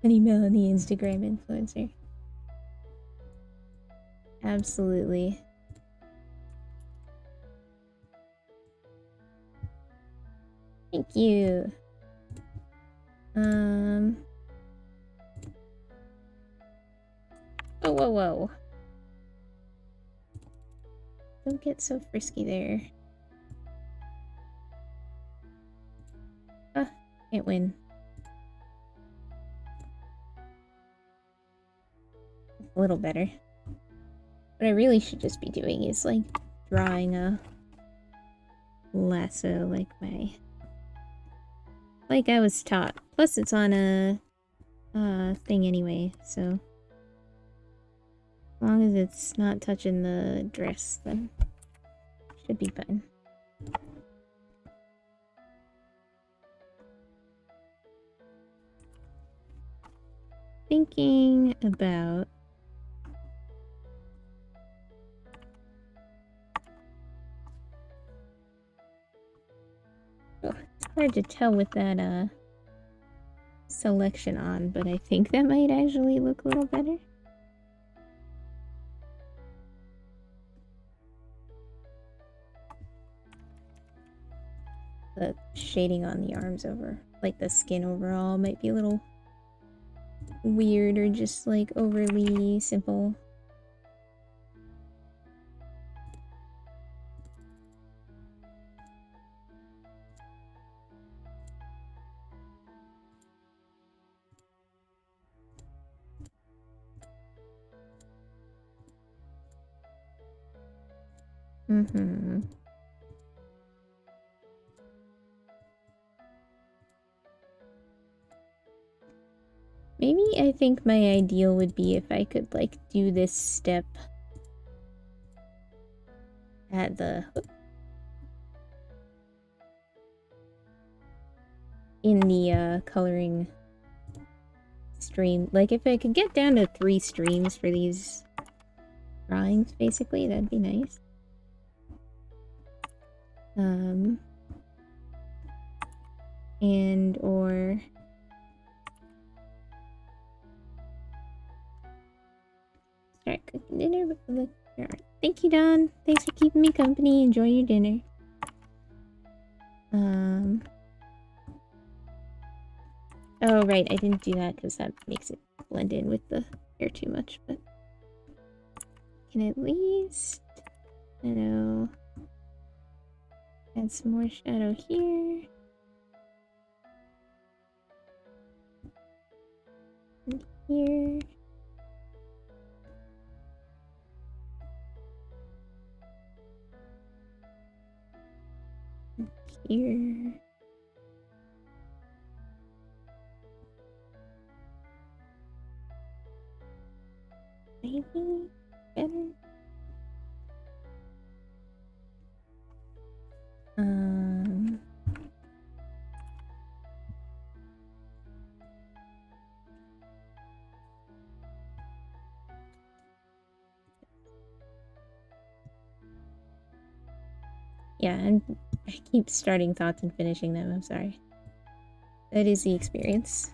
S2: Honey Melon, the Instagram influencer. Absolutely. Thank you. Oh, whoa, whoa. Don't get so frisky there. Ah, can't win. A little better. What I really should just be doing is like drawing a lasso like I was taught. Plus it's on a thing anyway, so as long as it's not touching the dress, then should be fine. Thinking about it's hard to tell with that selection on, but I think that might actually look a little better. The shading on the arms over, like the skin overall, might be a little weird or just like overly simple. Maybe I think my ideal would be if I could like do this step at in the coloring stream. Like, if I could get down to 3 streams for these drawings, basically, that'd be nice. And or start cooking dinner with the art. Thank you, Don. Thanks for keeping me company. Enjoy your dinner. Oh, right. I didn't do that because that makes it blend in with the hair too much, but can at least, you know, add some more shadow here. And here. And here. Maybe better. Yeah, I keep starting thoughts and finishing them. I'm sorry. That is the experience.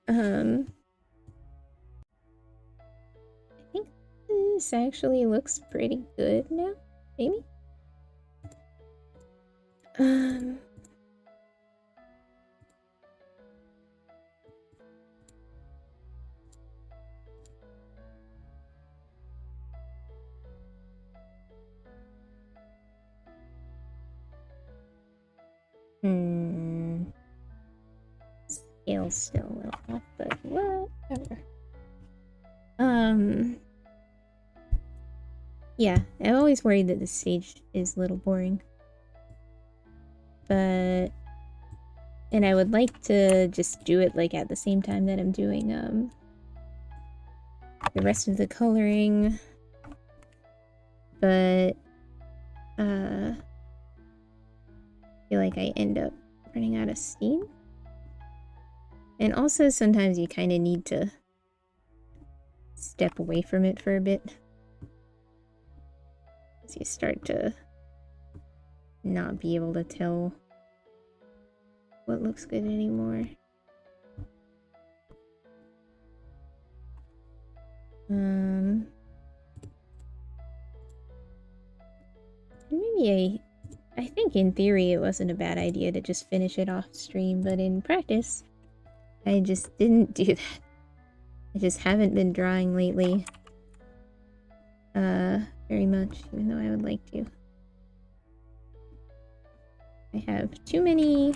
S2: I think this actually looks pretty good now. Maybe. Scale's still a little off, but whatever. Yeah, I'm always worried that this stage is a little boring. But, and I would like to just do it like at the same time that I'm doing the rest of the coloring. But I feel like I end up running out of steam. And also sometimes you kind of need to step away from it for a bit. As you start to not be able to tell what looks good anymore. Maybe I think in theory it wasn't a bad idea to just finish it off stream, but in practice I just didn't do that. I just haven't been drawing lately very much, even though I would like to. I have too many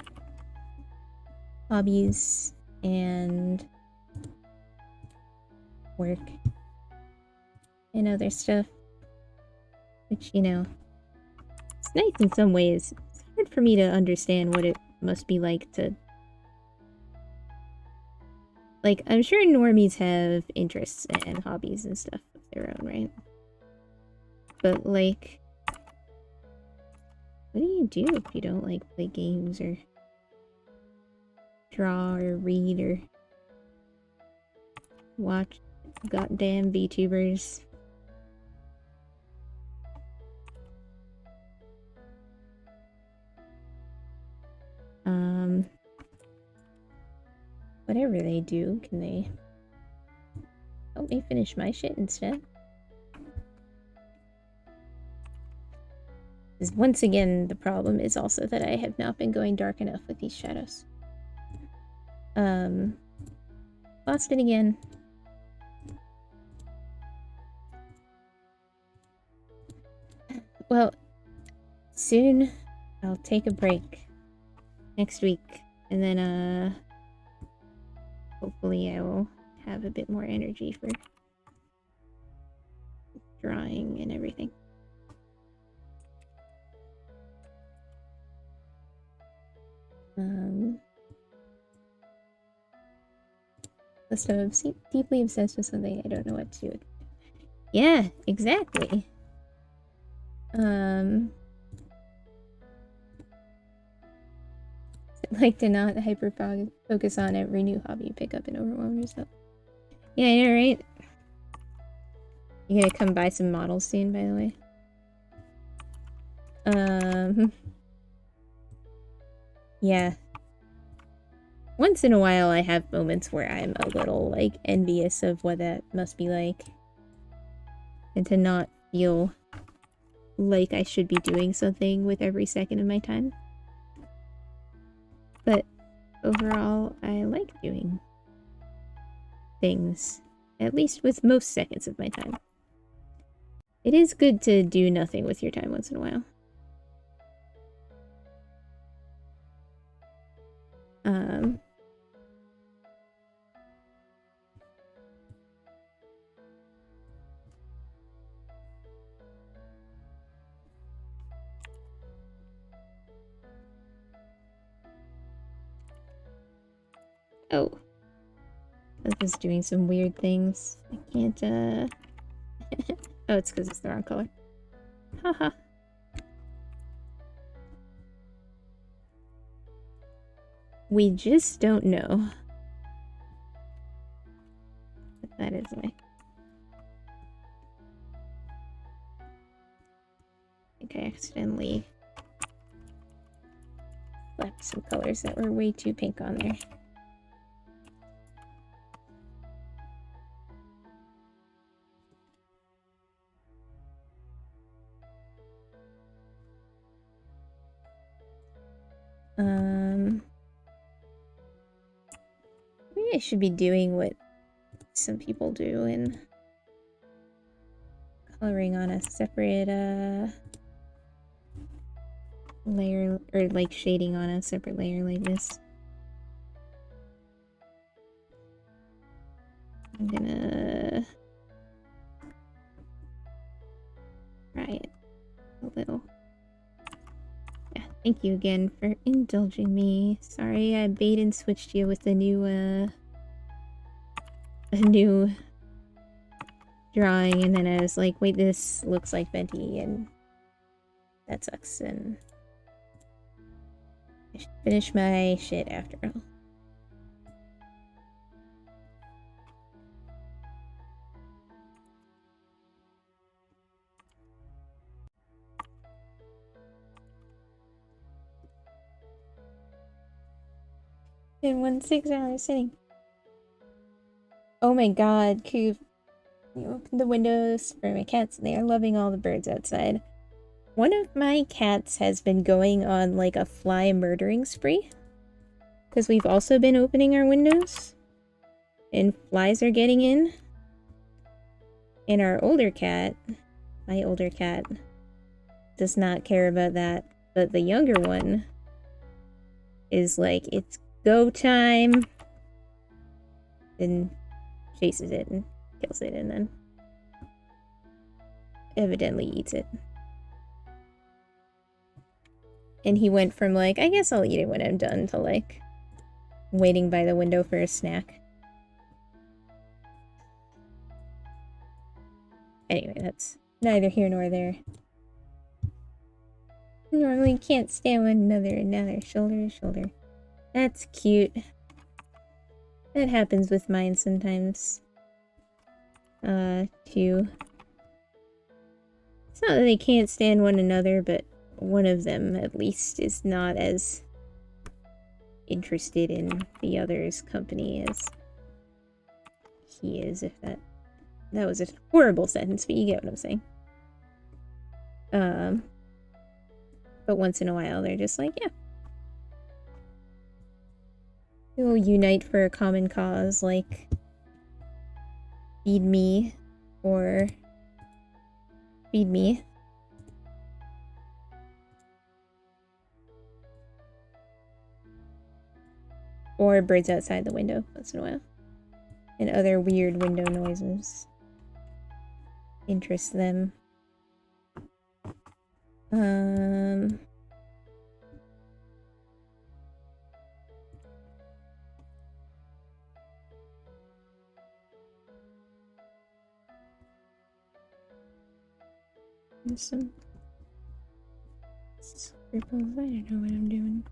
S2: hobbies and work and other stuff, which, you know, it's nice in some ways. It's hard for me to understand what it must be like to... Like, I'm sure normies have interests and hobbies and stuff of their own, right? But, like, what do you do if you don't, like, play games or draw or read or watch goddamn VTubers? Whatever they do, can they help me finish my shit instead? Because once again, the problem is also that I have not been going dark enough with these shadows. Lost it again. Well, soon I'll take a break next week, and then hopefully I will have a bit more energy for drawing and everything. So I'm deeply obsessed with something, I don't know what to do. Yeah, exactly. I'd like to not hyper focus on every new hobby you pick up and overwhelm yourself. Yeah, I know, right? You gonna come buy some models soon, by the way? Yeah. Once in a while I have moments where I'm a little, like, envious of what that must be like. And to not feel like I should be doing something with every second of my time. But overall, I like doing things. At least with most seconds of my time. It is good to do nothing with your time once in a while. Oh. I was doing some weird things. I can't, Oh, it's because it's the wrong color. Haha. We just don't know. But that is why. I think I accidentally left some colors that were way too pink on there. Maybe I should be doing what some people do and coloring on a separate, layer, or like shading on a separate layer like this. I'm gonna try it a little. Yeah, thank you again for indulging me. Sorry I bait and switched you with a new drawing, and then I was like, wait, this looks like Venti, and that sucks, and I should finish my shit after all. In 1 6-hour sitting. Oh my god, Coop. You opened the windows for my cats and they are loving all the birds outside. One of my cats has been going on like a fly murdering spree. Because we've also been opening our windows. And flies are getting in. And our older cat, my older cat, does not care about that. But the younger one is like, it's go time. And chases it and kills it and then evidently eats it. And he went from like, I guess I'll eat it when I'm done, to like waiting by the window for a snack. Anyway, that's neither here nor there. Normally can't stand one another and now they're shoulder to shoulder. That's cute. That happens with mine sometimes. Too. It's not that they can't stand one another, but one of them, at least, is not as interested in the other's company as he is, if that was a horrible sentence, but you get what I'm saying. But once in a while, they're just like, yeah. We'll unite for a common cause, like feed me, or feed me. Or birds outside the window once in a while. And other weird window noises interest them. Some scribbles. I don't know what I'm doing.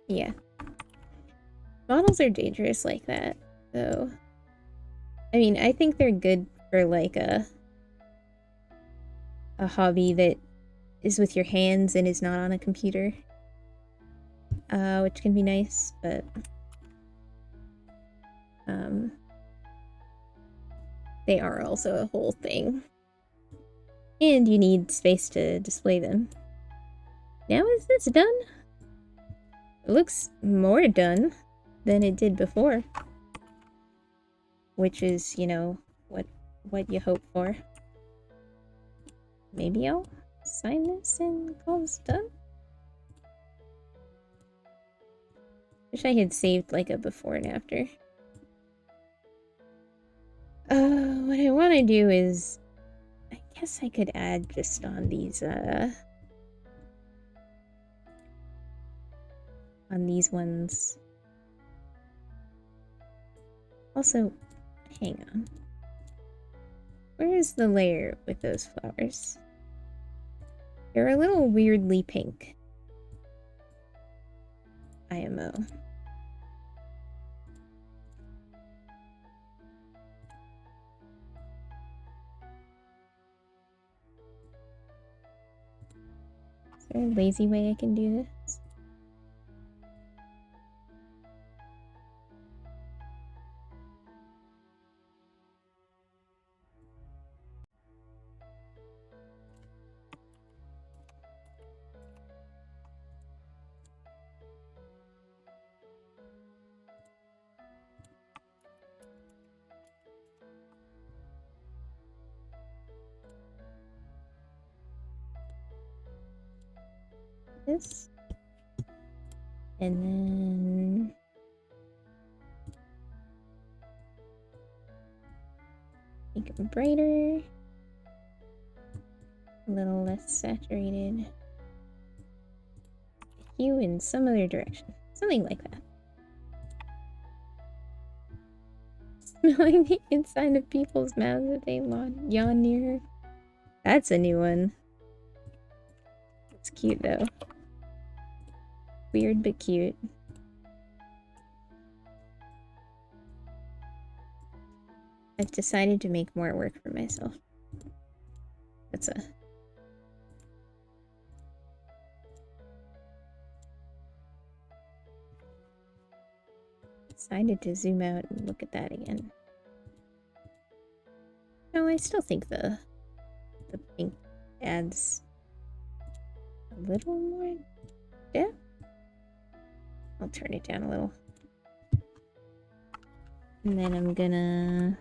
S2: Yeah. Models are dangerous like that, though. I mean, I think they're good for, like, a hobby that is with your hands and is not on a computer. Which can be nice, but... they are also a whole thing. And you need space to display them. Now is this done? It looks more done than it did before. Which is, you know, what you hope for. Maybe I'll sign this and call this done? Wish I had saved like a before and after. What I want to do is, I guess I could add just on these ones. Also, hang on. Where is the layer with those flowers? They're a little weirdly pink. IMO. Is there a lazy way I can do this? This, and then make it brighter, a little less saturated, hue in some other direction, something like that. Smelling the inside of people's mouths as they yawn near. That's a new one. It's cute though. Weird but cute. I've decided to make more work for myself. That's a... Decided to zoom out and look at that again. No, I still think the pink adds a little more depth. I'll turn it down a little. And then I'm gonna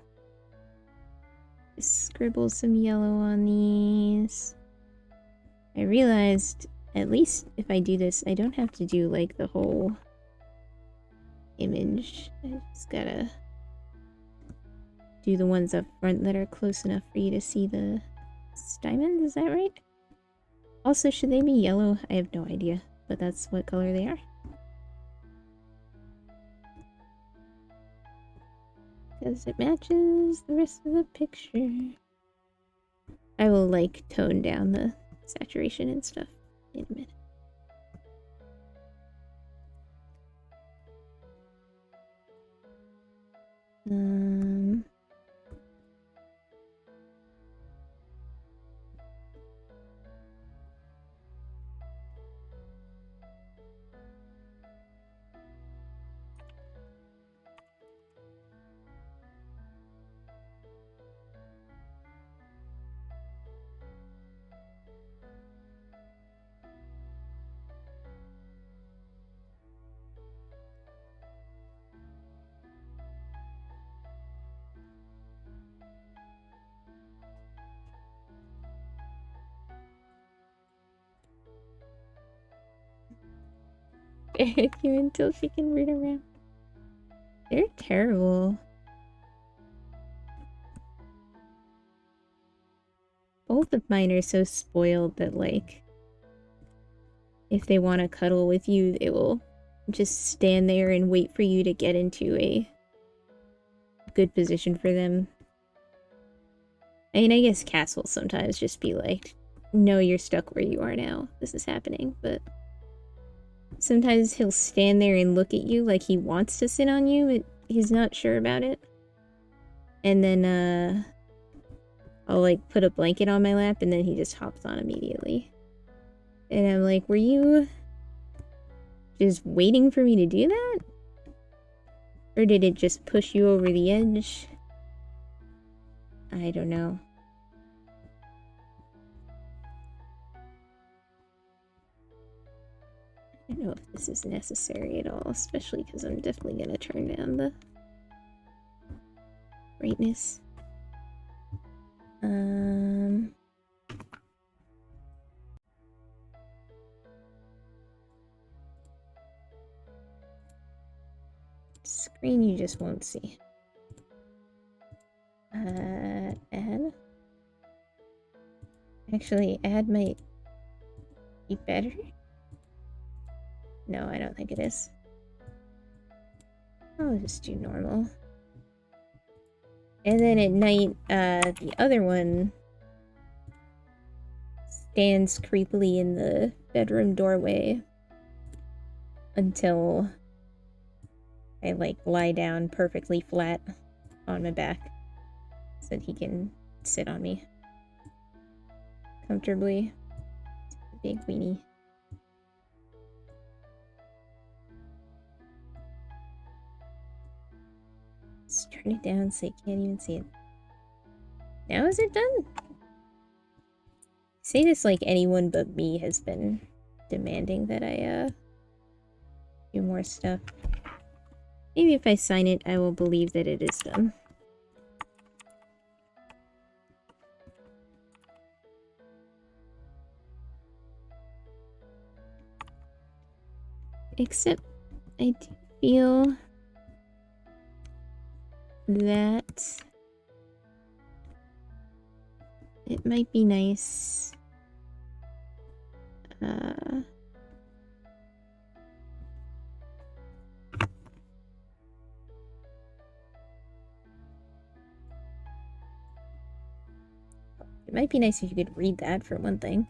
S2: just scribble some yellow on these. I realized, at least if I do this, I don't have to do like the whole image. I just gotta do the ones up front that are close enough for you to see the diamonds, is that right? Also, should they be yellow? I have no idea, but that's what color they are. Because it matches the rest of the picture. I will like tone down the saturation and stuff in a minute. You until she can read around. They're terrible. Both of mine are so spoiled that, like, if they want to cuddle with you, they will just stand there and wait for you to get into a good position for them. I mean, I guess Cass will sometimes just be like, no, you're stuck where you are now. This is happening, but... sometimes he'll stand there and look at you like he wants to sit on you, but he's not sure about it. And then, I'll, like, put a blanket on my lap, and then he just hops on immediately. And I'm like, were you just waiting for me to do that? Or did it just push you over the edge? I don't know. I don't know if this is necessary at all, especially because I'm definitely going to turn down the brightness. Screen you just won't see. Add? Actually, add might be better? No, I don't think it is. I'll just do normal. And then at night, the other one stands creepily in the bedroom doorway until I, like, lie down perfectly flat on my back so that he can sit on me comfortably. Big weenie. Just turn it down so you can't even see it. Now is it done? I say this like anyone but me has been demanding that I do more stuff. Maybe if I sign it, I will believe that it is done. Except I do feel that it might be nice it might be nice if you could read that for one thing.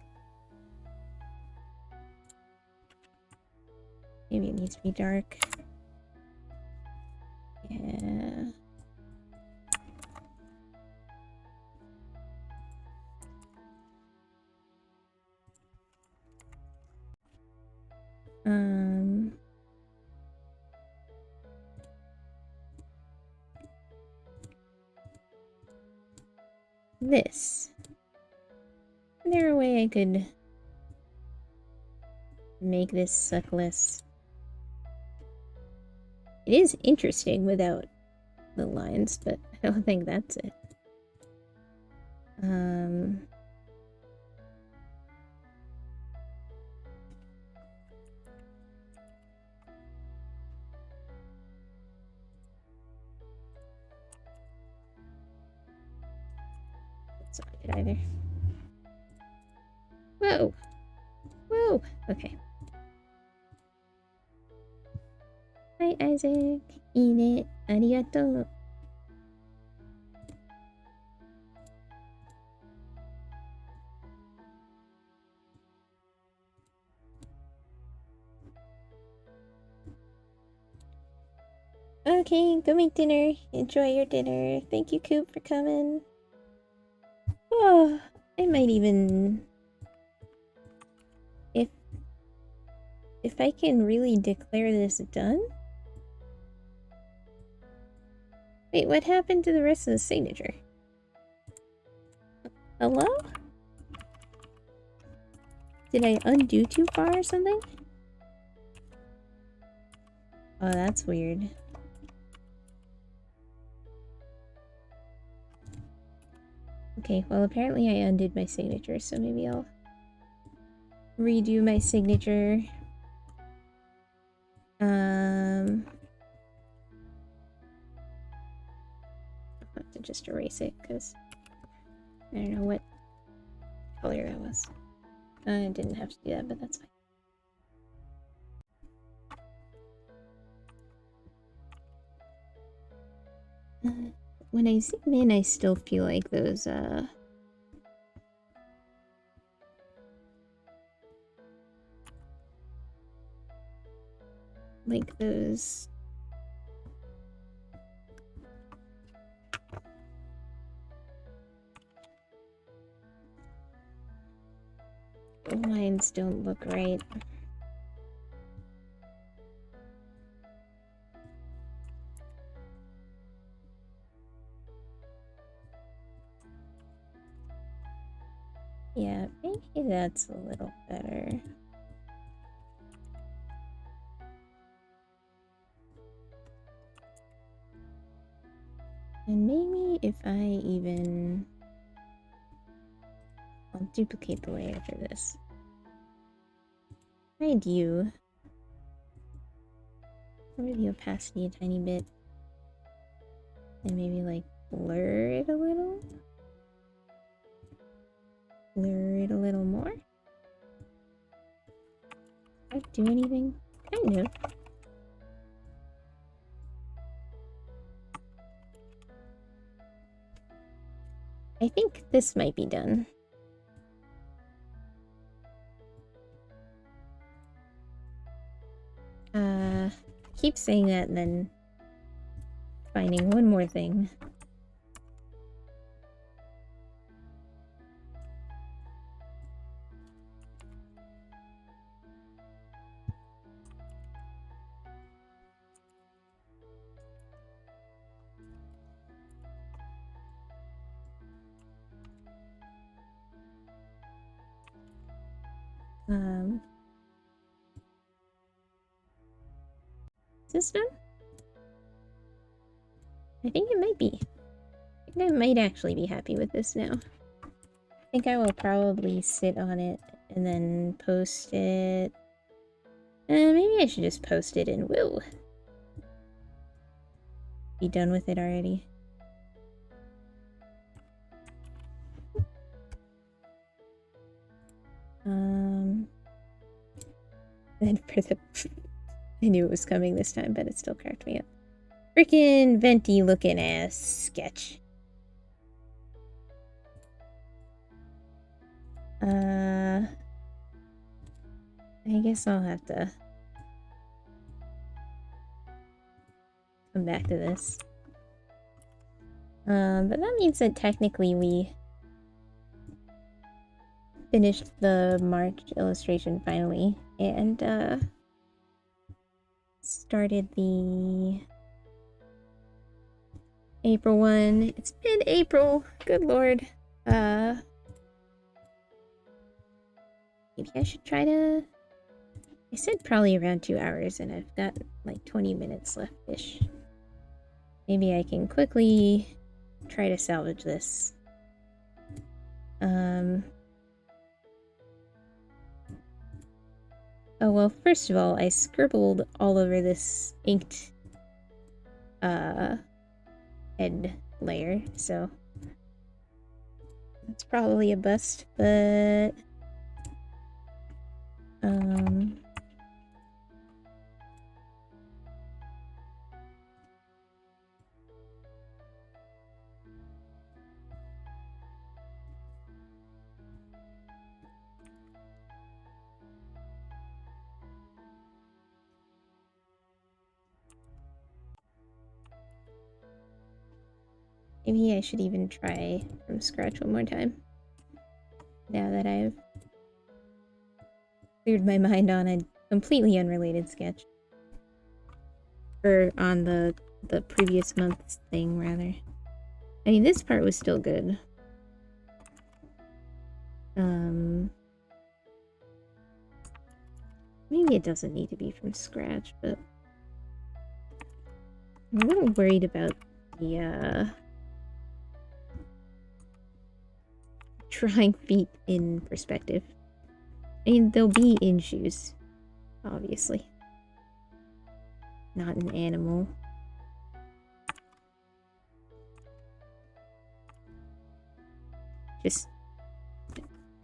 S2: Maybe it needs to be dark. Yeah. This. Is there a way I could make this suck less? It is interesting without the lines, but I don't think that's it. That's not it either. Whoa! Whoa! Okay. Hi, Isaac. いいね。ありがとう。Okay, go make dinner. Enjoy your dinner. Thank you, Coop, for coming. Oh, I might even... If I can really declare this done? Wait, what happened to the rest of the signature? Hello? Did I undo too far or something? Oh, that's weird. Okay, well apparently I undid my signature, so maybe I'll redo my signature. I'll have to just erase it because I don't know what color that was. I didn't have to do that, but that's fine. When I zoom in, I still feel like those like those. The lines don't look right. Yeah, maybe that's a little better. And maybe if I even... I'll duplicate the layer for this. Hide you. Lower the opacity a tiny bit. And maybe like blur it a little? Blur it a little more? Does that do anything? Kind of. I think this might be done. Keep saying that and then finding one more thing. Is this done? I think it might be. I think I might actually be happy with this now. I think I will probably sit on it and then post it. Maybe I should just post it and woo. Be done with it already. Then for the... I knew it was coming this time, but it still cracked me up. Freaking venti looking ass sketch. I guess I'll have to come back to this. But that means that technically we finished the March illustration finally, and started the April one. It's mid-April. Good lord. Maybe I should try to... I said probably around 2 hours, and I've got like 20 minutes left-ish. Maybe I can quickly try to salvage this. Oh, well, first of all, I scribbled all over this inked head layer, so that's probably a bust, but maybe I should even try from scratch one more time. Now that I've cleared my mind on a completely unrelated sketch. Or on the previous month's thing, rather. I mean, this part was still good. Maybe it doesn't need to be from scratch, but I'm a little worried about the, drawing feet in perspective. I mean, they'll be in shoes, obviously. Not an animal. Just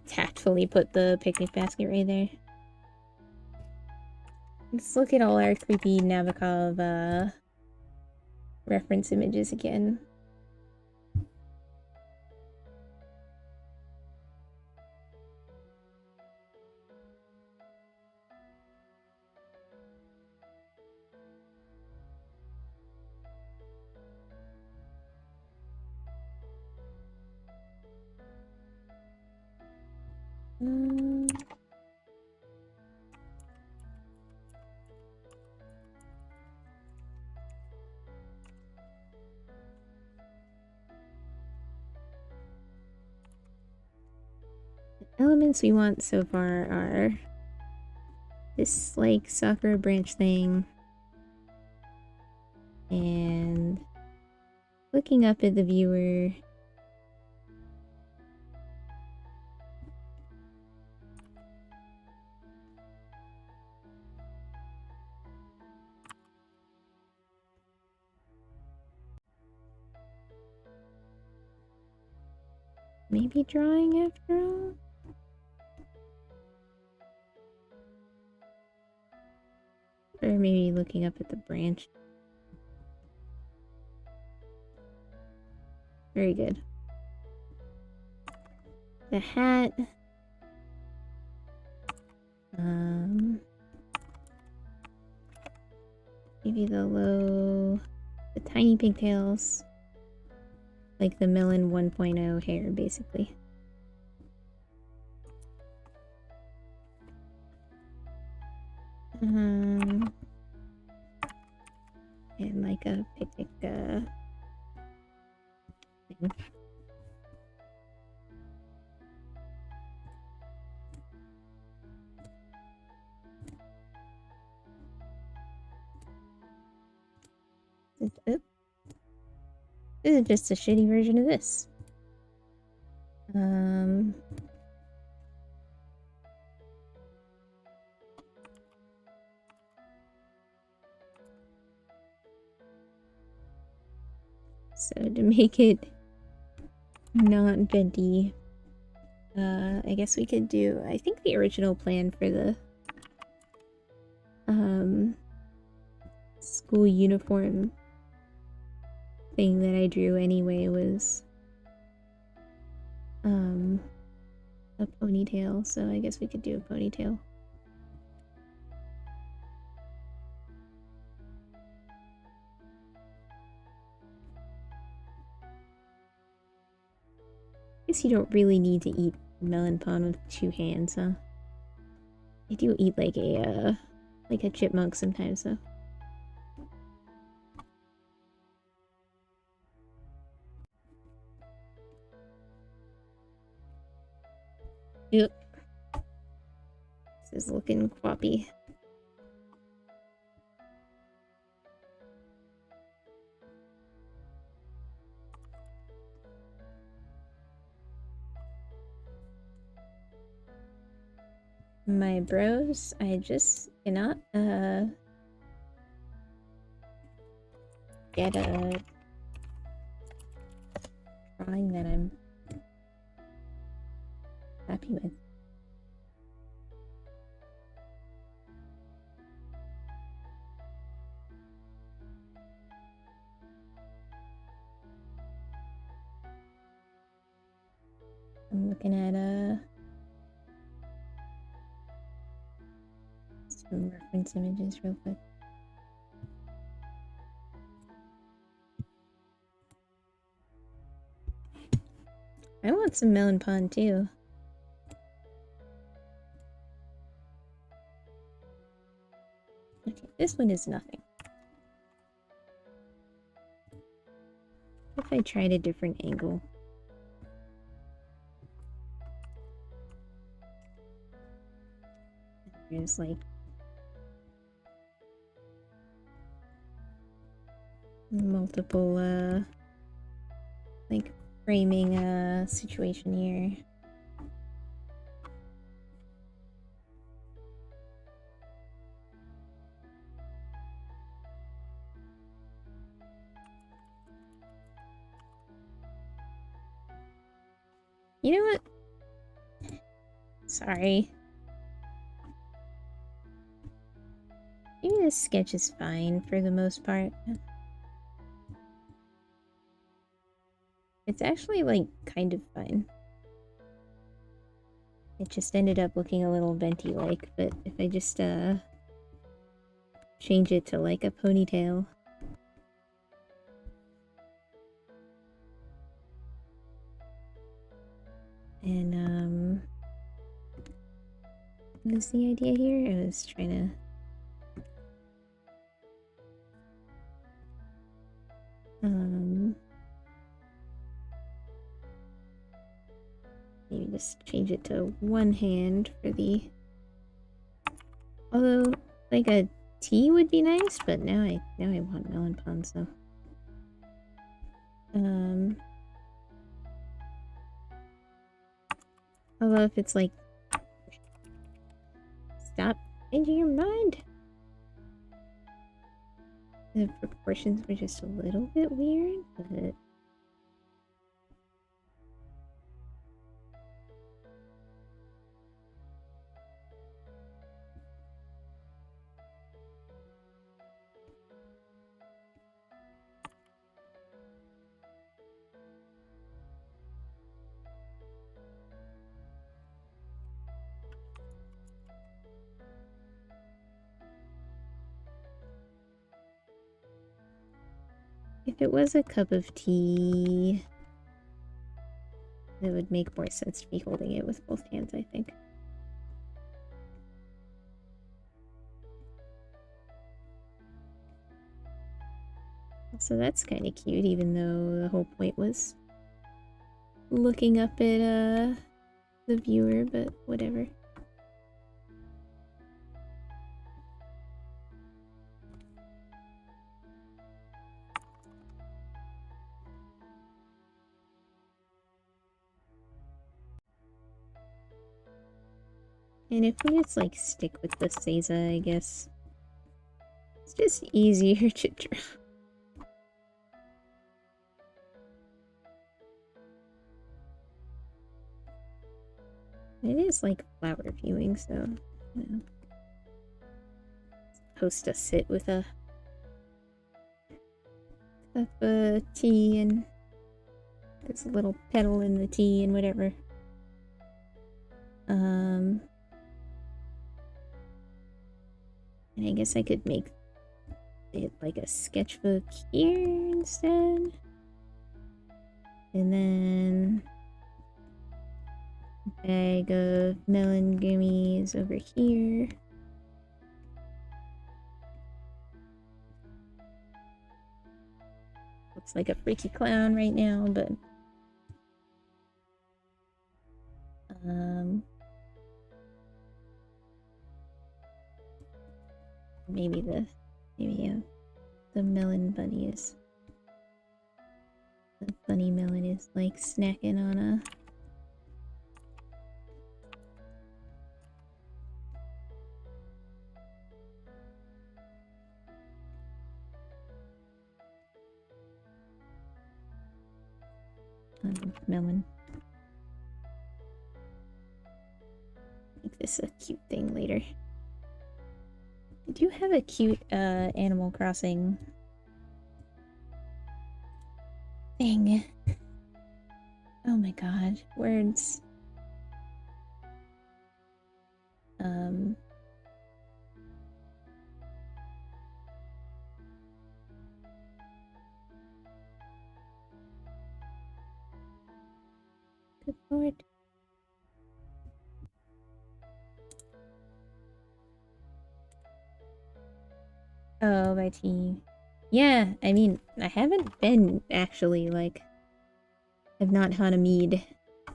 S2: tactfully put the picnic basket right there. Let's look at all our creepy Nabokov reference images again. Elements we want so far are this like soccer branch thing and looking up at the viewer. Maybe drawing after all? Or maybe looking up at the branch. Very good. The hat. Maybe the tiny pigtails. Like the Melon 1.0 hair, basically. And like a picnic thing. This is just a shitty version of this. So to make it not venti, I guess we could do, I think the original plan for the school uniform thing that I drew anyway was a ponytail, so I guess we could do a ponytail. Guess you don't really need to eat melon pond with 2 hands, huh? I do eat like a chipmunk sometimes, though. Yep. This is looking quappy. My bros, I just cannot get a drawing that I'm happy with. I'm looking at some reference images real quick. I want some melon pond too. Okay, this one is nothing. What if I tried a different angle? There's like multiple like framing situation here. You know what? Sorry. Maybe this sketch is fine for the most part. It's actually, like, kind of fine. It just ended up looking a little venti-like, but if I just, change it to, like, a ponytail. And, What is the idea here? I was trying to... maybe just change it to one hand for the... Although, like a T would be nice, but now I want melon pun, so... Although if it's like... Stop changing your mind! The proportions were just a little bit weird, but... If it was a cup of tea, it would make more sense to be holding it with both hands, I think. So that's kind of cute, even though the whole point was looking up at the viewer, but whatever. And if we just like stick with the Seiza, I guess it's just easier to draw. It is like flower viewing, so you know, it's supposed to sit with a cup of tea and there's a little petal in the tea and whatever. And I guess I could make it like a sketchbook here instead. And then a bag of melon gummies over here. Looks like a freaky clown right now, but maybe the melon bunny is the bunny melon is like snacking on a melon. Make this a cute thing later. I do have a cute Animal Crossing thing. Oh my god, words. Good lord. Oh, by team. Yeah, I mean, I haven't been actually, like, I've not had a mead. I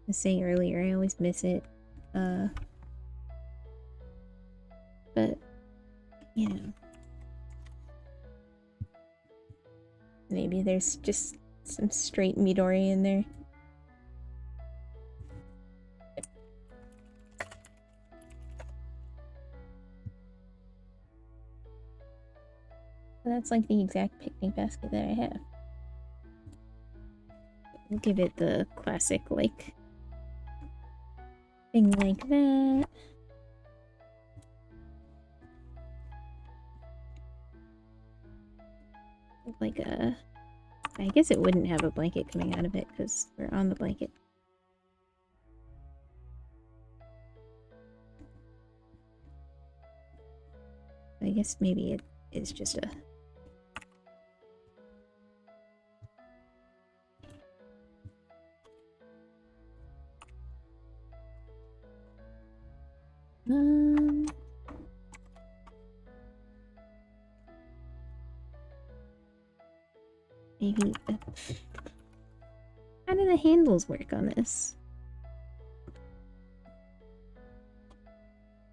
S2: was saying earlier, I always miss it. But, you know. Maybe there's just some straight Midori in there. That's like the exact picnic basket that I have. We'll give it the classic, like, thing like that. Like a... I guess it wouldn't have a blanket coming out of it because we're on the blanket. I guess maybe it is just a... maybe... How do the handles work on this?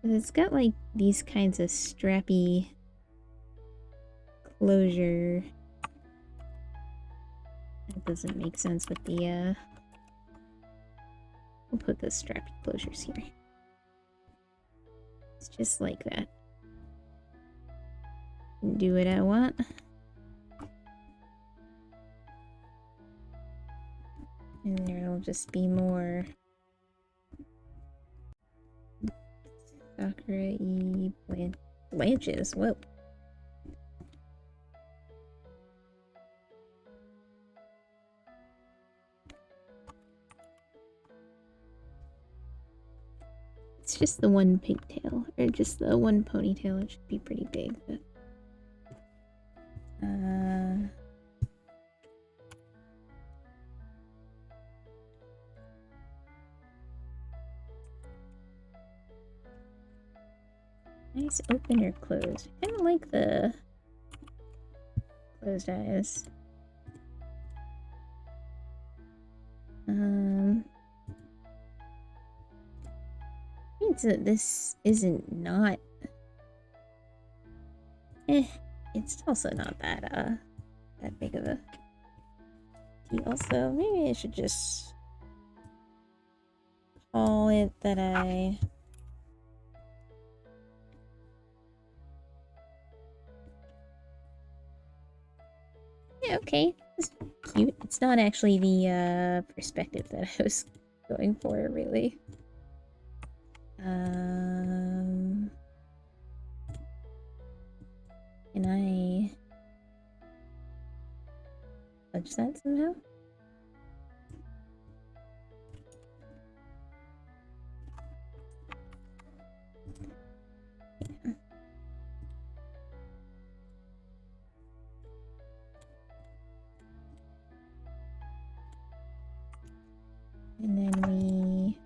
S2: It's got like these kinds of strappy closure. That doesn't make sense with the we'll put the strappy closures here. It's just like that. Do what I want. And there'll just be more Sakura-y branches. Whoa. It's just the one pigtail, or just the one ponytail. It should be pretty big, but nice open or closed. I kind of like the closed eyes. Means that this isn't not. It's also not that that big of a deal. So maybe I should just call it that I. Yeah, okay. It's cute. It's not actually the perspective that I was going for, really. Can I fudge that somehow? Yeah. And then we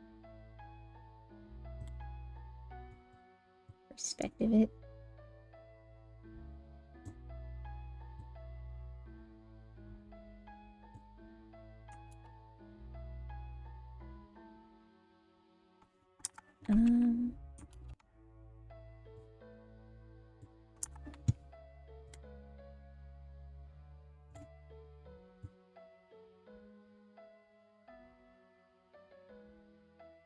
S2: perspective it.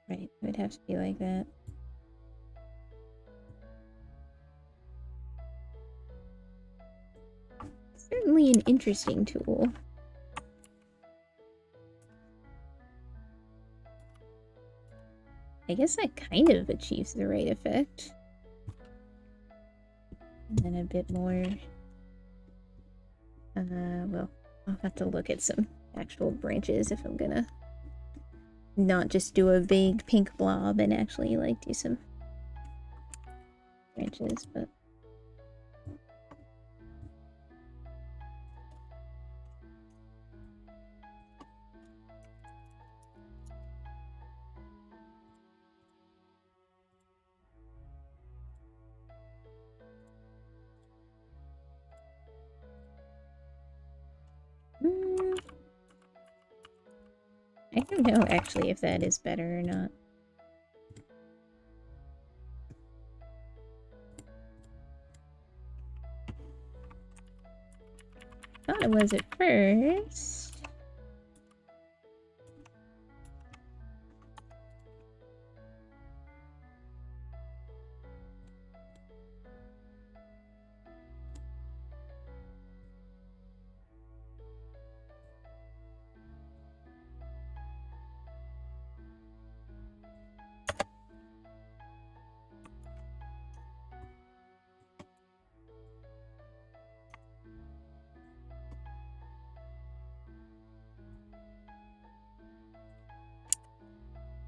S2: Right, it would have to be like that. Certainly an interesting tool. I guess that kind of achieves the right effect. And then a bit more. Well, I'll have to look at some actual branches if I'm gonna not just do a vague pink blob and actually like do some branches, but I don't know actually if that is better or not. Thought it was at first.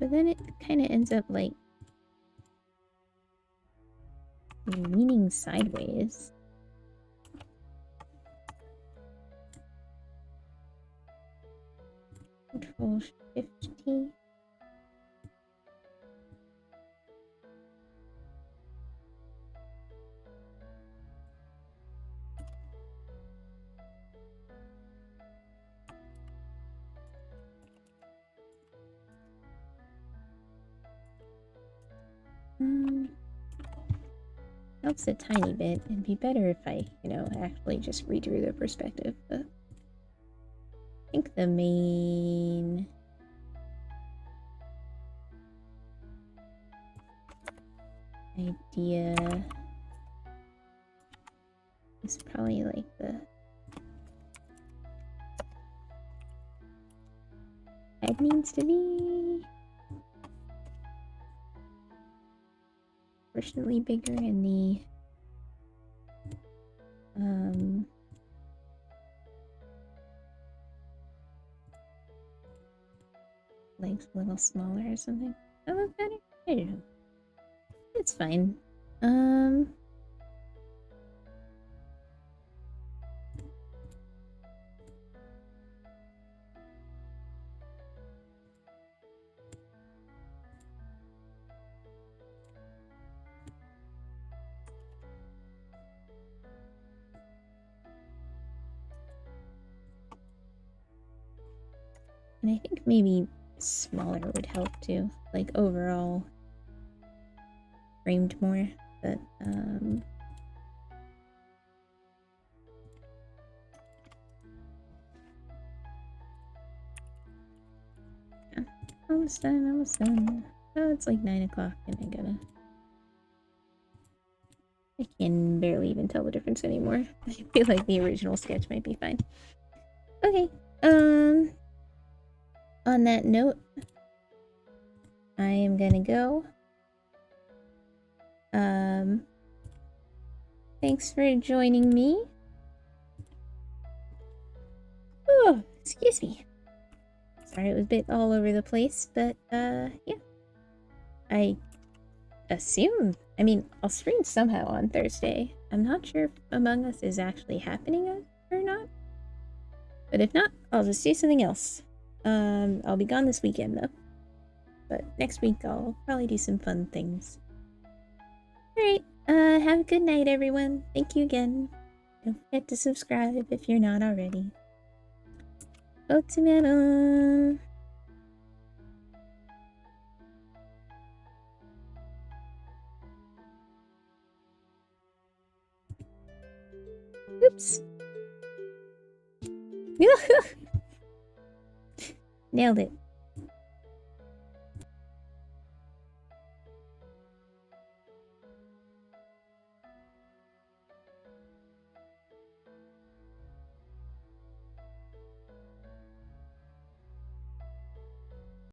S2: But then it kind of ends up like leaning sideways. Control-Shift-T. Helps a tiny bit. It'd be better if I, actually just redrew the perspective, but I think the main idea is probably like the head needs to be proportionately bigger and the legs a little smaller or something. That look better? I don't know. It's fine. And I think maybe smaller would help too, like overall framed more, but yeah. Almost done. Oh, it's like 9 o'clock and I can barely even tell the difference anymore. I feel like the original sketch might be fine. Okay, on that note, I am gonna go. Thanks for joining me. Oh, excuse me. Sorry it was a bit all over the place, but yeah. I assume, I'll stream somehow on Thursday. I'm not sure if Among Us is actually happening or not. But if not, I'll just do something else. I'll be gone this weekend though. But next week I'll probably do some fun things. Alright, have a good night everyone. Thank you again. Don't forget to subscribe if you're not already. Melon. Oops. Nailed it.